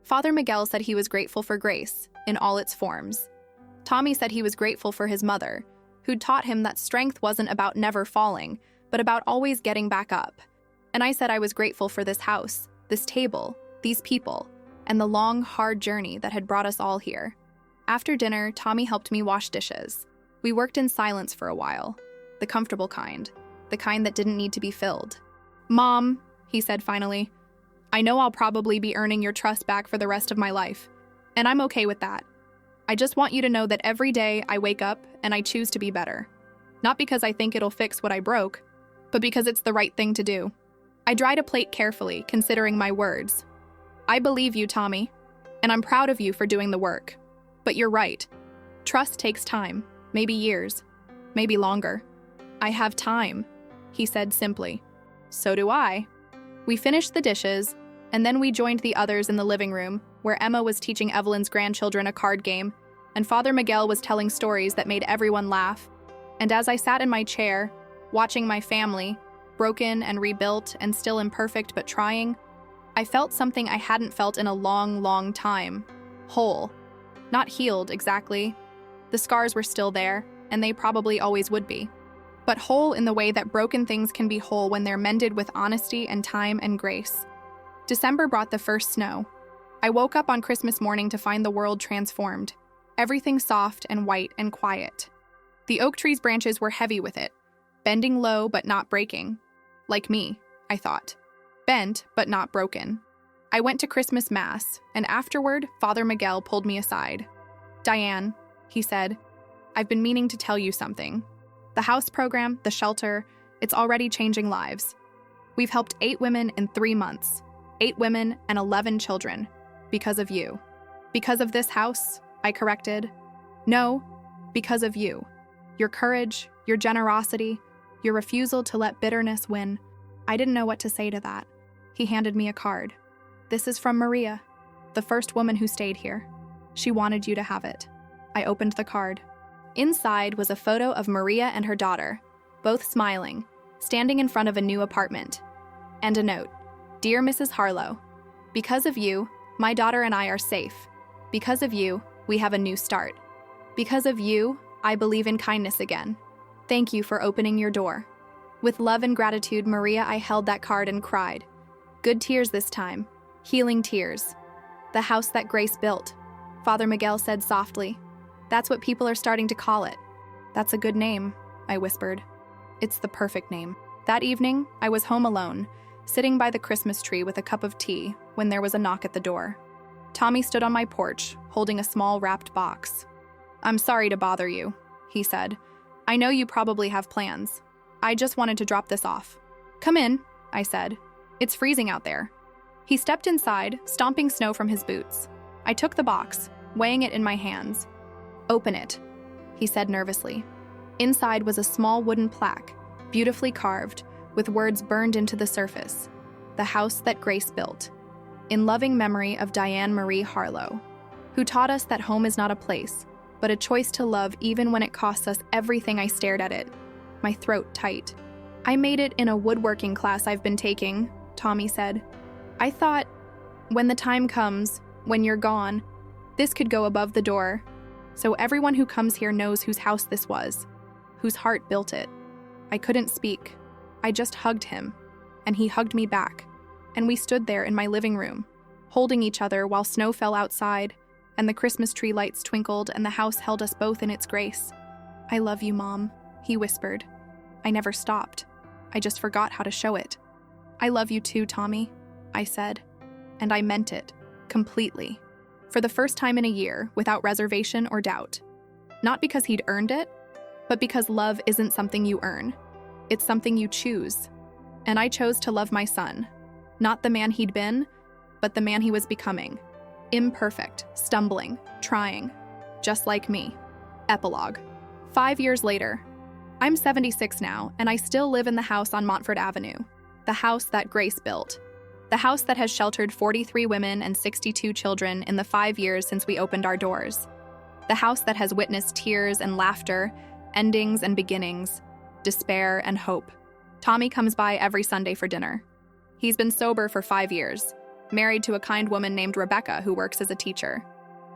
Father Miguel said he was grateful for grace, in all its forms. Tommy said he was grateful for his mother, who'd taught him that strength wasn't about never falling, but about always getting back up. And I said I was grateful for this house, this table, these people, and the long, hard journey that had brought us all here. After dinner, Tommy helped me wash dishes. We worked in silence for a while, the comfortable kind, the kind that didn't need to be filled. "Mom," he said finally, "I know I'll probably be earning your trust back for the rest of my life, and I'm okay with that. I just want you to know that every day I wake up and I choose to be better. Not because I think it'll fix what I broke, but because it's the right thing to do." I dried a plate carefully, considering my words. "I believe you, Tommy, and I'm proud of you for doing the work. But you're right. Trust takes time, maybe years, maybe longer." "I have time," he said simply. "So do I." We finished the dishes, and then we joined the others in the living room, where Emma was teaching Evelyn's grandchildren a card game, and Father Miguel was telling stories that made everyone laugh. And as I sat in my chair, watching my family, broken and rebuilt and still imperfect but trying, I felt something I hadn't felt in a long, long time. Whole. Not healed, exactly. The scars were still there, and they probably always would be. But whole in the way that broken things can be whole when they're mended with honesty and time and grace. December brought the first snow. I woke up on Christmas morning to find the world transformed. Everything soft and white and quiet. The oak tree's branches were heavy with it, bending low but not breaking. Like me, I thought. Bent but not broken. I went to Christmas Mass, and afterward, Father Miguel pulled me aside. "Diane," he said, "I've been meaning to tell you something. The house program, the shelter, it's already changing lives. We've helped 8 women in 3 months. 8 women and 11 children. Because of you." "Because of this house?" I corrected. "No, because of you. Your courage, your generosity, your refusal to let bitterness win." I didn't know what to say to that. He handed me a card. "This is from Maria, the first woman who stayed here. She wanted you to have it." I opened the card. Inside was a photo of Maria and her daughter, both smiling, standing in front of a new apartment. And a note. "Dear Mrs. Harlow, because of you, my daughter and I are safe. Because of you, we have a new start. Because of you, I believe in kindness again. Thank you for opening your door." With love and gratitude, Maria, I held that card and cried. Good tears this time. Healing tears. "The house that Grace built," Father Miguel said softly. "That's what people are starting to call it." "That's a good name," I whispered. "It's the perfect name." That evening, I was home alone, sitting by the Christmas tree with a cup of tea, when there was a knock at the door. Tommy stood on my porch, holding a small wrapped box. "I'm sorry to bother you," he said. "I know you probably have plans. I just wanted to drop this off. Come in, I said. It's freezing out there. He stepped inside, stomping snow from his boots. I took the box, weighing it in my hands. Open it, he said nervously. Inside was a small wooden plaque, beautifully carved, with words burned into the surface. The house that Grace built. In loving memory of Diane Marie Harlow, who taught us that home is not a place, but a choice to love even when it costs us everything. I stared at it, my throat tight. I made it in a woodworking class I've been taking, Tommy said. I thought, when the time comes, when you're gone, this could go above the door, so everyone who comes here knows whose house this was, whose heart built it. I couldn't speak. I just hugged him, and he hugged me back, and we stood there in my living room, holding each other while snow fell outside, and the Christmas tree lights twinkled, and the house held us both in its grace. I love you, Mom, he whispered. I never stopped. I just forgot how to show it. I love you too, Tommy, I said, and I meant it, completely. For the first time in a year, without reservation or doubt. Not because he'd earned it, but because love isn't something you earn. It's something you choose. And I chose to love my son. Not the man he'd been, but the man he was becoming. Imperfect, stumbling, trying. Just like me. Epilogue. 5 years later. I'm 76 now, and I still live in the house on Montfort Avenue. The house that Grace built. The house that has sheltered 43 women and 62 children in the 5 years since we opened our doors. The house that has witnessed tears and laughter, endings and beginnings, despair and hope. Tommy comes by every Sunday for dinner. He's been sober for 5 years, married to a kind woman named Rebecca who works as a teacher.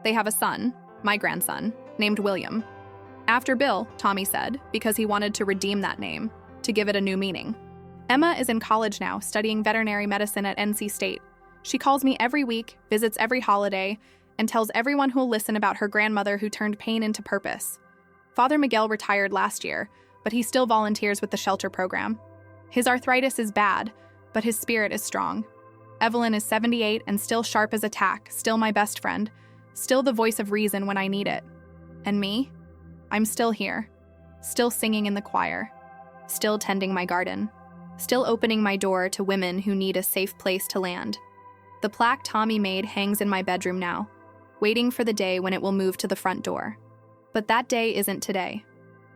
They have a son, my grandson, named William. After Bill, Tommy said, because he wanted to redeem that name, to give it a new meaning. Emma is in college now, studying veterinary medicine at NC State. She calls me every week, visits every holiday, and tells everyone who'll listen about her grandmother who turned pain into purpose. Father Miguel retired last year, but he still volunteers with the shelter program. His arthritis is bad, but his spirit is strong. Evelyn is 78 and still sharp as a tack, still my best friend, still the voice of reason when I need it. And me? I'm still here, still singing in the choir, still tending my garden, still opening my door to women who need a safe place to land. The plaque Tommy made hangs in my bedroom now, waiting for the day when it will move to the front door. But that day isn't today.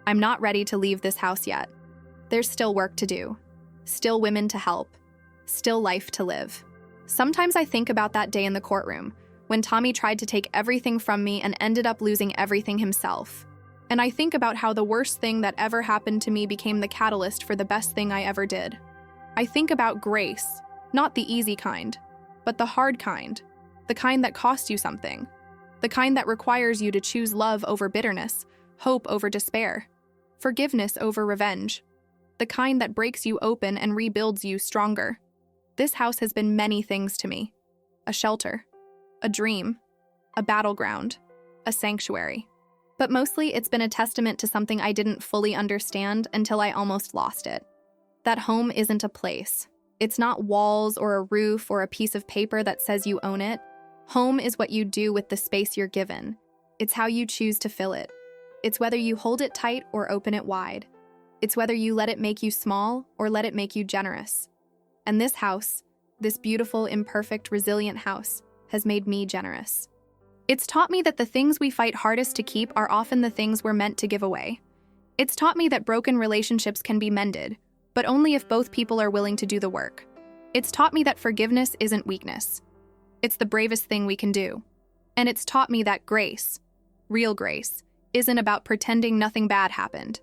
I'm not ready to leave this house yet. There's still work to do, still women to help, still life to live. Sometimes I think about that day in the courtroom, when Tommy tried to take everything from me and ended up losing everything himself. And I think about how the worst thing that ever happened to me became the catalyst for the best thing I ever did. I think about grace, not the easy kind, but the hard kind, the kind that costs you something, the kind that requires you to choose love over bitterness, hope over despair, forgiveness over revenge, the kind that breaks you open and rebuilds you stronger. This house has been many things to me. A shelter, a dream, a battleground, a sanctuary. But mostly it's been a testament to something I didn't fully understand until I almost lost it. That home isn't a place. It's not walls or a roof or a piece of paper that says you own it. Home is what you do with the space you're given. It's how you choose to fill it. It's whether you hold it tight or open it wide. It's whether you let it make you small or let it make you generous. And this house, this beautiful, imperfect, resilient house, has made me generous. It's taught me that the things we fight hardest to keep are often the things we're meant to give away. It's taught me that broken relationships can be mended, but only if both people are willing to do the work. It's taught me that forgiveness isn't weakness. It's the bravest thing we can do. And it's taught me that grace, real grace, isn't about pretending nothing bad happened.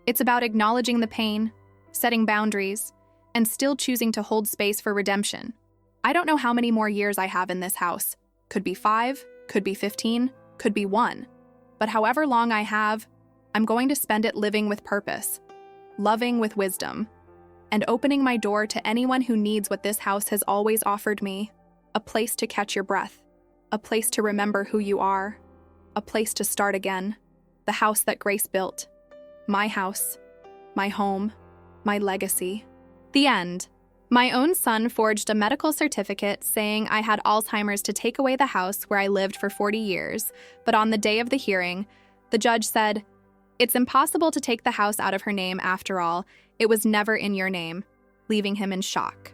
It's about acknowledging the pain, setting boundaries, and still choosing to hold space for redemption. I don't know how many more years I have in this house. Could be 5, could be 15, could be 1. But however long I have, I'm going to spend it living with purpose, loving with wisdom, and opening my door to anyone who needs what this house has always offered me, a place to catch your breath, a place to remember who you are, a place to start again, the house that Grace built, my house, my home, my legacy. The end. My own son forged a medical certificate saying I had Alzheimer's to take away the house where I lived for 40 years, but on the day of the hearing, the judge said, It's impossible to take the house out of her name after all. It was never in your name, leaving him in shock.